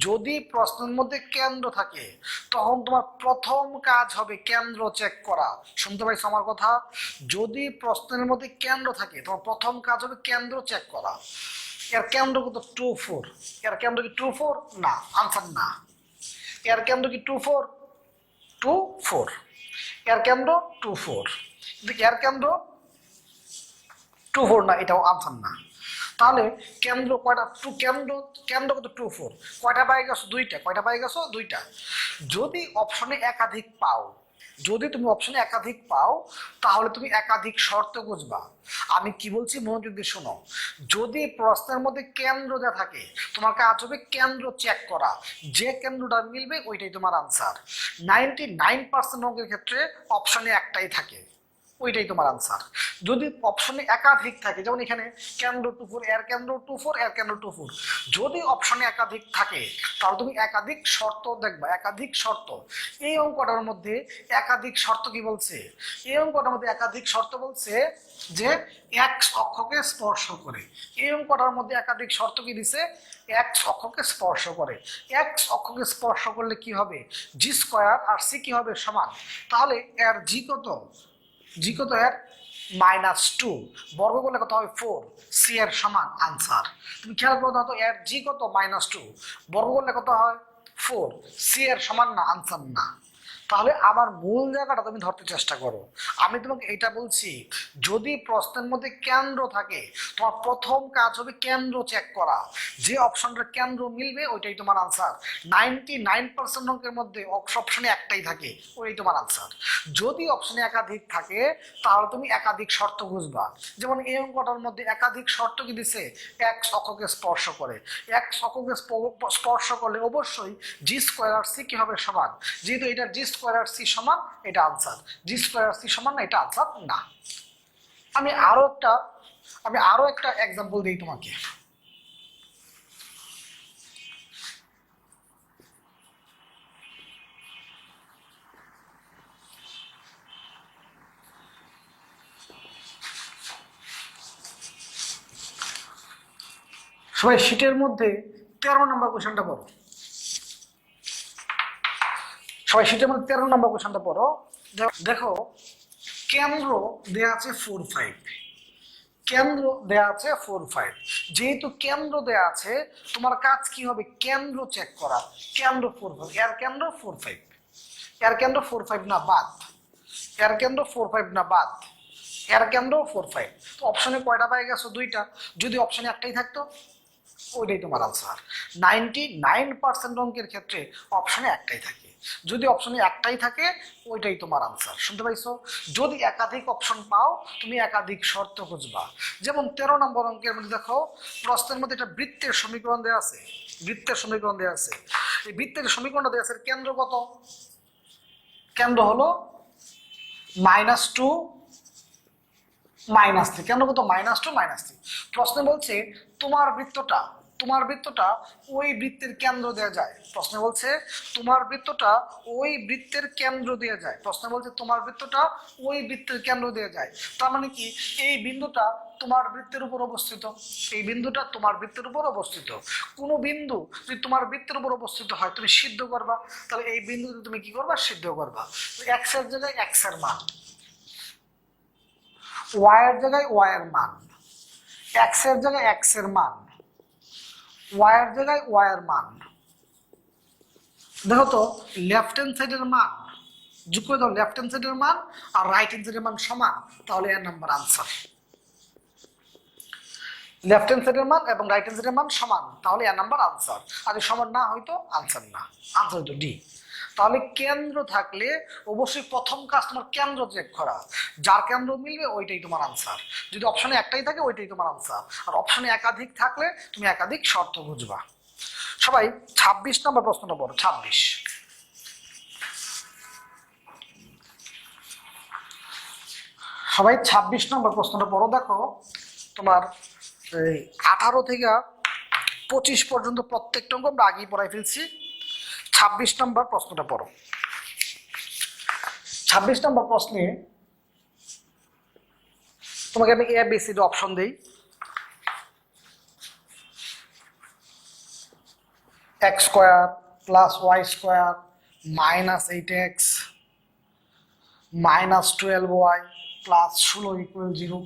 A: যদি প্রশ্নের মধ্যে কেন্দ্র থাকে তখন তোমার প্রথম কাজ হবে কেন্দ্র চেক করা। শুনতে পাইছো আমার কথা? যদি প্রশ্নের মধ্যে কেন্দ্র থাকে তোমার প্রথম কাজ হবে কেন্দ্র চেক করা। এর কেন্দ্র কত 2 4। এর কেন্দ্র কি 2 4? না, আনসার না। এর কেন্দ্র কি 2 4? 2 4। এর কেন্দ্র 2 4, কিন্তু এর কেন্দ্র 2 4 না, এটাও আনসার না। তাহলে কেন্দ্র কয়টা? কেন্দ্র কত 2 4। কয়টা পাই গেছো? দুইটা। কয়টা পাই গেছো? দুইটা। যদি অপশনে একাধিক পাও, যদি তুমি অপশনে একাধিক পাও তাহলে তুমি একাধিক শর্ত বুঝবা। আমি কি বলছি মনোযোগ দিয়ে শোনো, যদি প্রশ্নের মধ্যে কেন্দ্র দেওয়া থাকে তোমার কাজ হবে কেন্দ্র চেক করা, যে কেন্দ্রটা মিলবে ওইটাই তোমার আনসার। 99% অঙ্কের ক্ষেত্রে অপশনে একটাই থাকে, ওইটাই তোমার আনসার। যদি অপশনে একাধিক থাকে, যেমন এখানে কেন্দ্র 2 4, এর কেন্দ্র 2 4, এর কেন্দ্র 2 4, যদি অপশনে একাধিক থাকে তাহলে তুমি একাধিক শর্ত দেখবা, একাধিক শর্ত। এই অঙ্কটার মধ্যে একাধিক শর্ত কি বলছে? এই অঙ্কটার মধ্যে একাধিক শর্ত বলছে যে এক্স অক্ষকে স্পর্শ করে। এই অঙ্কটার মধ্যে একাধিক শর্ত কি দিছে? এক্স অক্ষকে স্পর্শ করে। এক্স অক্ষকে স্পর্শ করলে কি হবে? জি স্কয়ার আর সি কি হবে? সমান। তাহলে এর জি কত? জি কত? এর -2। বর্গ করলে কত হবে? 4। সি এর সমান আনসার। তুমি খেয়াল করো তো, এর জি কত? -2। বর্গ করলে কত হয়? 4। সি এর সমান না, আনসার না। তাহলে আমার মূল জায়গাটা তুমি ধরতে চেষ্টা করো। আমি তোমাকে এটা বলছি, যদি প্রশ্নের মধ্যে কেন্দ্র থাকে তোমার প্রথম কাজ হবে কেন্দ্র চেক করা, যে অপশনটার কেন্দ্র মিলবে ওইটাই তোমার আনসার। 99% অঙ্কের মধ্যে অপশনে একটাই থাকে, ওইটাই তোমার আনসার। যদি অপশনে একাধিক থাকে তাহলে তুমি একাধিক শর্ত বুঝবা। যেমন এই অঙ্কটার মধ্যে একাধিক শর্ত কি দিছে? এক্স অক্ষকে স্পর্শ করে। এক্স অক্ষকে স্পর্শ করলে অবশ্যই জি স্কয়ার আর সি কি হবে? সমান। যেহেতু এটা জি স্কয়ার আর সি সমান, এটা আনসার। জি স্কয়ার আর সি সমান না, এটা আনসার না। আমি আরো একটা এক্সাম্পল দিই তোমাকে। সবাই শীটের মধ্যে 13 নম্বর কোশ্চেনটা পড়ো। সবাই শীটের মধ্যে 13 নম্বর কোশ্চেনটা পড়ো। দেখো, কেন্দ্র দেয়া আছে 4 5। কেন্দ্র দেয়া আছে 4 5। যেহেতু কেন্দ্র দেয়া আছে তোমার কাজ কি হবে? কেন্দ্র চেক করা। কেন্দ্র 4 5, এর কেন্দ্র 4 5। এর কেন্দ্র 4 5 না, বাদ। এর কেন্দ্র 4 5 না, বাদ। এর কেন্দ্র 4 5। তো অপশনে কয়টা পাই গেছো? দুইটা। যদি অপশনে একটাই থাকতো ওইটাই তোমার আনসার। 99% অঙ্কের ক্ষেত্রে অপশনে একটাই থাকে। যদি অপশনে একটাই থাকে ওইটাই তোমার আনসার। শুনতে পাইছো? যদি একাধিক অপশন পাও তুমি একাধিক শর্ত খুঁজবা। যেমন 13 নম্বর অঙ্কের মধ্যে দেখো, প্রশ্নের মধ্যে একটা বৃত্তের সমীকরণ দেওয়া আছে। বৃত্তের সমীকরণ দেওয়া আছে। এই বৃত্তের সমীকরণটা দেওয়া আছে, কেন্দ্র কত? কেন্দ্র হলো -2 -3। কেন কত? -2 -3। প্রশ্নে বলছে তোমার বৃত্তটা ওই বৃত্তের কেন্দ্র দেওয়া যায়। প্রশ্নে বলছে তোমার বৃত্তটা ওই বৃত্তের কেন্দ্র দেওয়া যায়। প্রশ্নে বলছে তোমার বৃত্তটা ওই বৃত্তের কেন্দ্র দেওয়া যায়। তার মানে কি? এই বিন্দুটা তোমার বৃত্তের উপর অবস্থিত। এই বিন্দুটা তোমার বৃত্তের উপর অবস্থিত। কোনো বিন্দু যদি তোমার বৃত্তের উপর অবস্থিত হয় তুমি সিদ্ধ করবা। তাহলে এই বিন্দুতে তুমি কি করবা? সিদ্ধ করবা। এক্স এর জায়গায় এক্স এর মান, ওয়াই এর জায়গায় ওয়াই এর মান, এক্স এর জায়গায় এক্স এর মান, ওয়াই এর জায়গায় ওয়াই এর মান। দেখো তো, লেফট হ্যান্ড সাইডের মান যোগ করে দাও, লেফট হ্যান্ড সাইডের মান আর রাইট হ্যান্ড সাইডের মান সমান, তাহলে এর নাম্বার আনসার। লেফট হ্যান্ড সাইডের মান এবং রাইট হ্যান্ড সাইডের মান সমান, তাহলে এর নাম্বার আনসার। আর সমান না হয়তো আনসার না, আনসার হইতো ডি। তাহলে কেন্দ্র থাকলে অবশ্যই প্রথম কাজ তোমার কেন্দ্র চেক করা। যার কেন্দ্র মিলবে ওইটাই তোমার আনসার। যদি অপশনে একটাই থাকে ওইটাই তোমার আনসার। আর অপশনে একাধিক থাকলে তুমি একাধিক শর্ত বুঝবা। সবাই 26 নম্বর প্রশ্নটা পড়ো। 26 সবাই 26 নম্বর প্রশ্নটা পড়ো। দেখো, তোমার এই 18 থেকে 25 পর্যন্ত প্রত্যেকটা অঙ্ক আমরা আগেই পড়াই ফেলছি। 26 নম্বর প্রশ্নটা পড়ো। 26 নম্বর প্রশ্নে তোমাকে আমি ABCD অপশন দিই। x square plus y square minus 8x minus 12y plus 16 equal 0,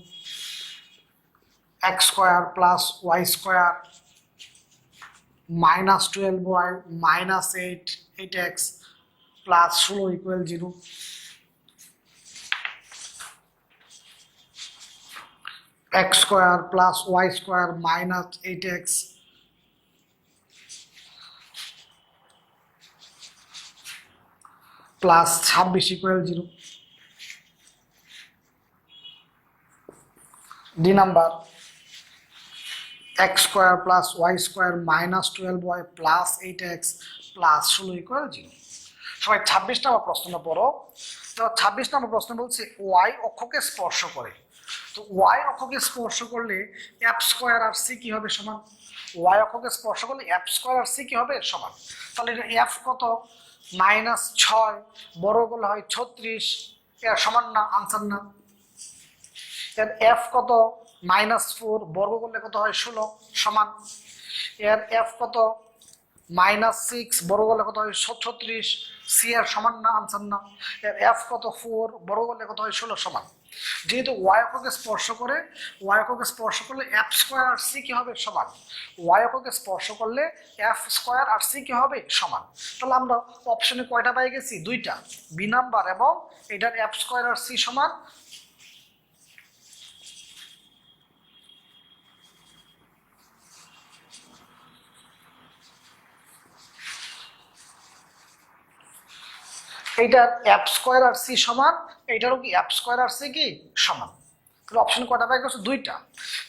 A: x square plus y square minus 12y minus 8x plus 16 equal 0, x square plus y square minus 8x plus 26 equal 0। D number x square plus y square minus 12y plus 8x plus 16 equal 0। সবাই 26 নম্বর প্রশ্নটা পড়ো। তো 26 নম্বর প্রশ্ন বলছে y অক্ষকে স্পর্শ করে। তো y অক্ষকে স্পর্শ করলে f স্কয়ার আর c কি হবে সমান। y অক্ষকে স্পর্শ করলে f স্কয়ার আর c কি হবে সমান। তাহলে এটা f কত -6 বড় করলে হয় 36, এর সমান না, আনসার না। এর f কত -4 বর্গ করলে কত হয় 16 সমান। এর f কত -6 বর্গ করলে কত হয় 36, সি এর সমান না, আনসার না। এর f কত 4 বর্গ করলে কত হয় 16 সমান। যেহেতু y অক্ষকে স্পর্শ করে, y অক্ষকে স্পর্শ করলে f স্কয়ার আর c কি হবে সমান। y অক্ষকে স্পর্শ করলে f স্কয়ার আর c কি হবে সমান। তাহলে আমরা অপশনে কয়টা পাই গেছি, দুইটা, বি নাম্বার এবং এটার f স্কয়ার আর c সমান। এইটার f স্কয়ার আর c সমান, এইটারও কি f স্কয়ার আর c কি সমান। তাহলে অপশন কয়টা পাই গেছো, দুইটা।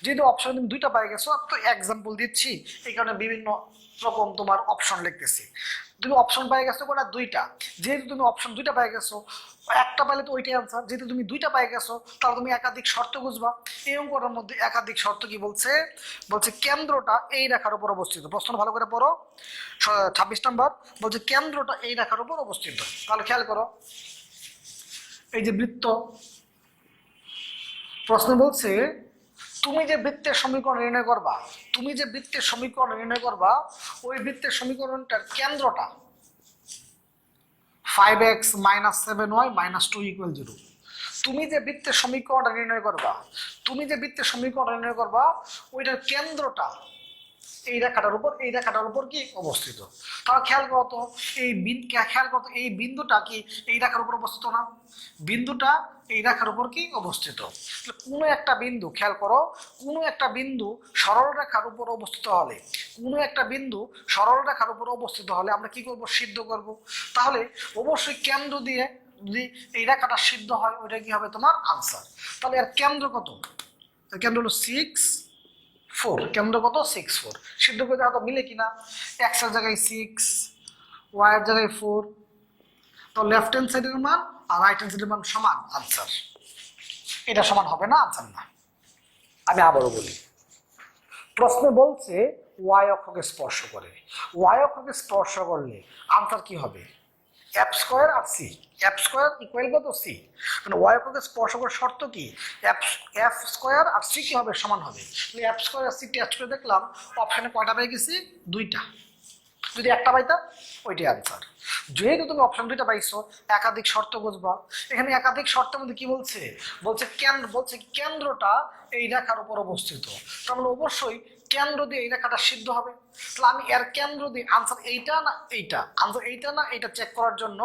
A: যেহেতু অপশন তুমি দুইটা পাই গেছো, তো এক্সাম্পল দিচ্ছি, এই কারণে বিভিন্ন রকম তোমার অপশন লিখতেছি। তুমি অপশন পাই গেছো কোনটা, দুইটা। যেহেতু তুমি অপশন দুইটা পাই গেছো, একটা পাইলে তো ওইটাই আনসার। যেহেতু তুমি দুইটা পাই গেছো, তাহলে তুমি একাধিক শর্ত বুঝবা। এই অঙ্কটার মধ্যে একাধিক শর্ত কি বলছে, বলছে কেন্দ্রটা এই রেখার উপর অবস্থিত। প্রশ্ন ভালো করে পড়ো। 26 নম্বর বলছে কেন্দ্রটা এই রেখার উপর অবস্থিত। তাহলে খেয়াল করো, এই যে বৃত্ত, প্রশ্ন বলছে তুমি যে বৃত্তের সমীকরণ নির্ণয় করবা, তুমি যে বৃত্তের সমীকরণ নির্ণয় করবা, ওই বৃত্তের সমীকরণটার কেন্দ্রটা 5x - 7y - 2 = 0। তুমি যে বৃত্তের সমীকরণটা নির্ণয় করবা, তুমি যে বৃত্তের সমীকরণ নির্ণয় করবা, ওইটার কেন্দ্রটা এই রেখাটার উপর, এই রেখাটার উপর কি অবস্থিত। তাহলে খেয়াল করতো, খেয়াল করতো এই বিন্দুটা কি এই রেখার উপর অবস্থিত না, বিন্দুটা এই রেখার উপর কি অবস্থিত। কোনো একটা বিন্দু, খেয়াল করো, কোনো একটা বিন্দু সরল রেখার উপর অবস্থিত হলে, কোনো একটা বিন্দু সরল রেখার উপর অবস্থিত হলে আমরা কি করব, সিদ্ধ করব। তাহলে অবশ্যই কেন্দ্র দিয়ে যদি এই রেখাটা সিদ্ধ হয়, ওইটা কি হবে তোমার আনসার। তাহলে এর কেন্দ্র কত, এর কেন্দ্র হলো 6, 4, কেন্দ্র কত 6, 4। সিদ্ধ করে দেখা তো মিলে কিনা, এক্স এর জায়গায় 6, ওয়াই এর জায়গায় 4, তো লেফট হ্যান্ড সাইডের মান আর রাইট হ্যান্ড সাইডের মান সমান, আনসার। এটা সমান হবে না, আনসার না। আমি আবারও বলি, প্রশ্ন বলছে ওয়াই অক্ষকে স্পর্শ করে, ওয়াই অক্ষকে স্পর্শ করলে আনসার কি হবে, f স্কয়ার আর c, f স্কয়ার ইকুয়াল কত c। মানে y অক্ষকে স্পর্শ করার শর্ত কি, f স্কয়ার আর c কি হবে সমান হবে। তাহলে f স্কয়ার আর c টেস্ট করে দেখলাম, অপশনে কয়টা পেয়ে গেছি, দুইটা। যদি একটা পাইতা ওইটাই আনসার। যেহেতু তুমি অপশন দুইটা পাইছো, একাধিক শর্ত বুঝবা। এখানে একাধিক শর্তের মধ্যে কি বলছে, বলছে কেন্দ্রটা এই রেখার উপর অবস্থিত। তার মানে অবশ্যই কেন্দ্র দিয়ে এই রেখাটা সিদ্ধ হবে। তাহলে আমি এর কেন্দ্র দিয়ে আনসার এইটা না এইটা, আনসার এইটা না এইটা চেক করার জন্য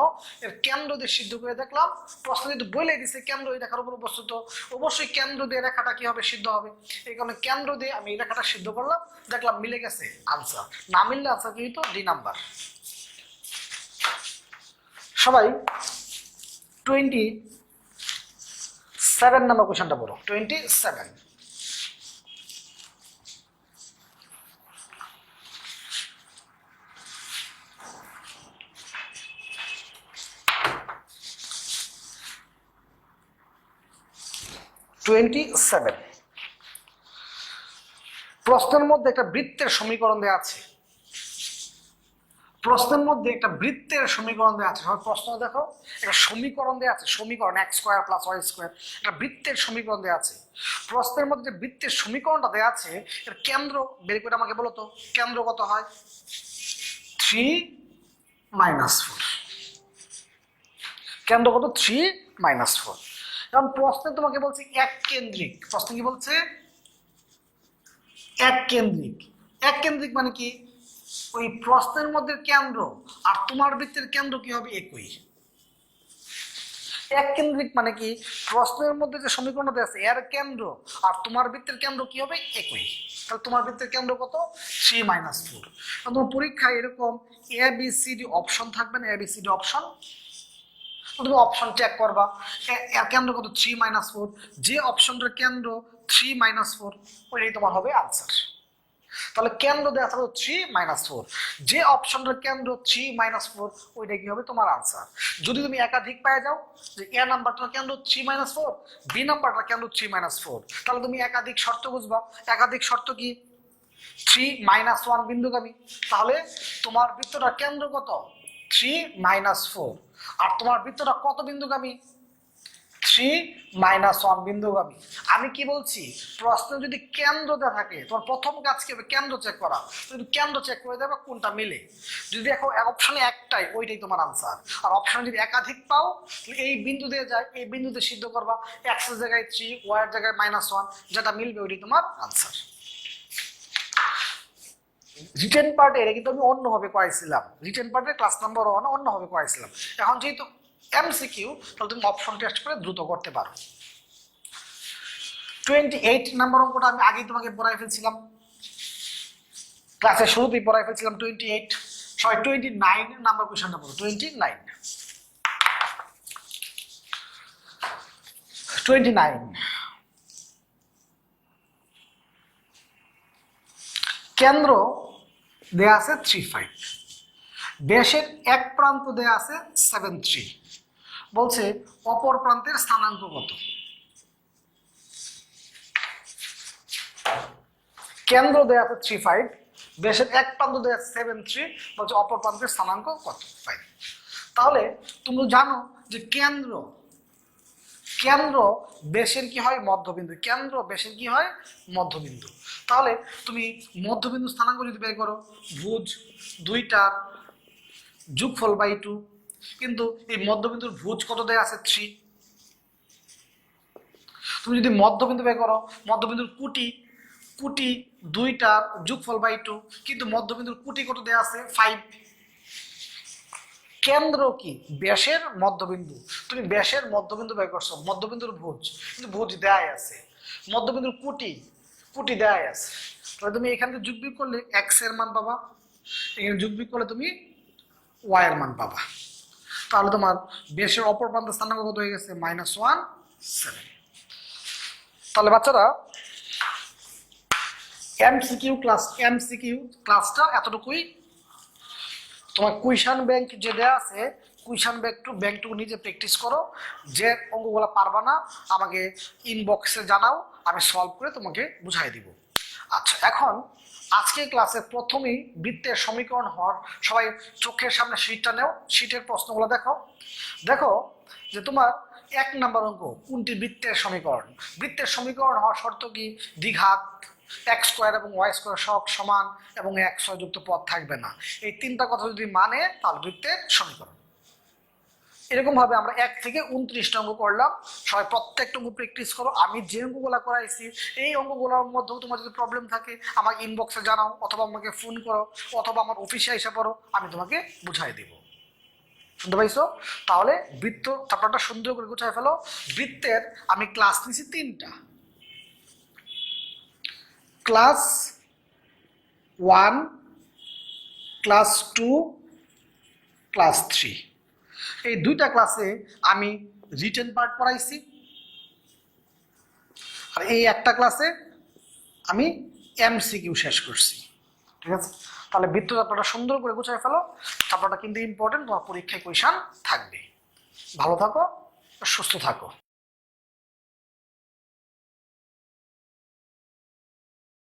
A: এর কেন্দ্র দিয়ে সিদ্ধ করে দেখলাম। প্রশ্ন যদি বলে দিছে কেন্দ্র এই রেখার উপর অবস্থিত, অবশ্যই কেন্দ্র দিয়ে রেখাটা কি হবে, সিদ্ধ হবে। এই কারণে কেন্দ্র দিয়ে আমি এই রেখাটা সিদ্ধ করলাম, দেখলাম মিলে গেছে, আনসার। না মিললে আনসার কি হইতো, ডি নাম্বার। সবাই 27 নাম্বার কোশ্চেনটা পড়ো। 27 27 প্রশ্নের মধ্যে একটা বৃত্তের সমীকরণ দেওয়া আছে, প্রশ্নের মধ্যে একটা বৃত্তের সমীকরণ দেওয়া আছে। সবাই প্রশ্ন দেখো, একটা সমীকরণ দেওয়া আছে, সমীকরণ x square plus y square, একটা বৃত্তের সমীকরণ দেওয়া আছে। প্রশ্নের মধ্যে যে বৃত্তের সমীকরণটা দেওয়া আছে এর কেন্দ্র বের করে আমাকে বলো তো, কেন্দ্র কত হয়? 3 - 4। কেন্দ্র কত? 3 - 4। কারণ প্রশ্নে তোমাকে বলছে এক কেন্দ্রিক, প্রশ্ন কি বলছে? এক কেন্দ্রিক। এক কেন্দ্রিক মানে কি? ওই প্রশ্নের মধ্যে কেন্দ্র আর তোমার বৃত্তের কেন্দ্র কি হবে? একই। এক কেন্দ্রিক মানে কি? প্রশ্নের মধ্যে যে সমীকরণটা আছে এর কেন্দ্র আর তোমার বৃত্তের কেন্দ্র কি হবে? একই। তাহলে তোমার বৃত্তের কেন্দ্র কত? 3 - 4। তোমার পরীক্ষায় এরকম A B C D option থাকবে না, A B C D option, তুমি অপশন চেক করবা এর কেন্দ্র কত? 3 - 4। যে অপশনটার কেন্দ্র 3 - 4 ওইটাই তোমার হবে আনসার। তাহলে কেন্দ্র দেওয়া থাকলো 3 - 4, যে অপশনটার কেন্দ্র 3 - 4 ওইটা কি হবে? তোমার আনসার। যদি তুমি একাধিক পেয়ে যাও যে এ নাম্বারটার কেন্দ্র 3 - 4, বি নাম্বারটার কেন্দ্র 3 - 4, তাহলে তুমি একাধিক শর্ত বুঝবা। একাধিক শর্ত কি? 3 - 1 বিন্দুগামী। তাহলে তোমার বৃত্তটার কেন্দ্র কত? 3 - 4। আর তোমার বৃত্তটা কত বিন্দুগামী? 3 - 1 বিন্দুগামী। আমি কি বলছি? প্রশ্ন যদি কেন্দ্র দেওয়া থাকে তোমার প্রথম কাজ কি হবে? কেন্দ্র চেক করা। যদি কেন্দ্র চেক করে দেবে কোনটা মিলে, যদি দেখো অপশনে একটাই, ওইটাই তোমার আনসার। আর অপশনে যদি একাধিক পাও এই বিন্দু দিয়ে যায়, এই বিন্দুতে সিদ্ধ করবা, x এর জায়গায় 3, y এর জায়গায় -1, যেটা মিলবে ওইটাই তোমার আনসার। রিটেন পার্টে এটা কিন্তু আমি অন্যভাবে করাইছিলাম, রিটেন পার্টে ক্লাস নাম্বার 1 অন্যভাবে করাইছিলাম। এখন যেহেতু এমসিকিউ, তাহলে তুমি অপশন টেস্ট করে দ্রুত করতে পারো। 28 নাম্বার অঙ্কটা আমি আগেই তোমাকে পড়াই ফেলছিলাম, ক্লাসের শুরুতেই পড়াই ফেলছিলাম 28। সবাই 29 নাম্বার কোয়েশ্চনটা পড়ো। 29 কেন্দ্র দেয়া আছে 3, 5, ব্যাসের এক প্রান্ত দেয়া আছে 7, 3। বলছে অপর প্রান্তের স্থানাঙ্ক কত? কেন্দ্র দেয়া আছে 3, 5, ব্যাসের এক প্রান্ত দেয়া আছে 7, 3, বলছে অপর প্রান্তের স্থানাঙ্ক কত? 5। তাহলে তুমি জানো যে কেন্দ্র ব্যাসের কি হয়? মধ্যবিন্দু। কেন্দ্র ব্যাসের কি হয়? মধ্যবিন্দু। তাহলে তুমি মধ্যবিন্দু স্থানাঙ্ক যদি বের করো, ভুজ দুইটার যোগফল বাই 2, কিন্তু এই মধ্যবিন্দুর ভুজ কত দেয়া আছে? 3। তুমি যদি মধ্যবিন্দু বের করো, মধ্যবিন্দুর কুটি দুইটার যোগফল বাই 2, কিন্তু মধ্যবিন্দুর কুটি কত দেয়া আছে? 5। কেন্দ্র কি? ব্যাসের মধ্যবিন্দু। তুমি ব্যাসের মধ্যবিন্দু বের করছো, মধ্যবিন্দুর ভুজ, কিন্তু ভুজ দেয়াই আছে। মধ্যবিন্দুর কুটি দেয়াই আছে। তাহলে তুমি এখান থেকে যোগ করলে x এর মান পাবা, এখানে যোগ করলে তুমি y এর মান পাবা। তাহলে তোমার ব্যাসের অপর প্রান্তের স্থানাঙ্ক কত হয়ে গেছে? -1, 7। তাহলে বাচ্চারা এমসিকিউ ক্লাসটা এতটুকুই। তোমার কুইশন ব্যাংক যে দেওয়া আছে, কুইশন ব্যাংকটুকু নিজে প্র্যাকটিস করো। যে অঙ্কগুলো পারবা না আমাকে ইনবক্সে জানাও, আমি সলভ করে তোমাকে বুঝাই দিব। আচ্ছা, এখন আজকে ক্লাসে প্রথমেই বৃত্তের সমীকরণ হওয়ার, সবাই চোখের সামনে শীটটা নেও, শীটের প্রশ্নগুলো দেখো যে তোমার 1 নাম্বার অঙ্ক, কোনটি বৃত্তের সমীকরণ? বৃত্তের সমীকরণ হওয়ার শর্ত কি? দ্বিঘাত, x স্কয়ার এবং y স্কয়ার সহগ সমান এবং এক সংযুক্ত পদ থাকবে না। এই তিনটা কথা যদি মানে তাহলে বৃত্তের সমীকরণ। এরকম ভাবে আমরা 1 থেকে 29 অঙ্ক করলাম। সবাই প্রত্যেকটা অঙ্ক প্র্যাকটিস করো। আমি যে অঙ্কগুলো করাইছি এই অঙ্কগুলোর মধ্যেও তোমার যদি প্রবলেম থাকে আমাকে ইনবক্সে জানাও, অথবা আমাকে ফোন করো, অথবা আমার অফিসে এসে পড়ো, আমি তোমাকে বুঝাই দিব। শুনতে পাইছো? তাহলে বৃত্ত চ্যাপ্টারটা সুন্দর করে গুছাই ফেলো। বৃত্তের আমি ক্লাস নিছি 3টা, ক্লাস 1, ক্লাস 2, ক্লাস 3। এই 2টা ক্লাসে আমি রিটেন পার্ট পড়াইছি, আর এই একটা ক্লাসে আমি এমসিকিউ শেষ করছি। ঠিক আছে? তাহলে বৃত্ত চ্যাপ্টারটা সুন্দর করে গুছাই ফেলো। চ্যাপ্টারটা কিন্তু ইম্পর্টেন্ট, তোমার পরীক্ষায় কোয়েশ্চন থাকবে। ভালো থাকো, সুস্থ থাকো।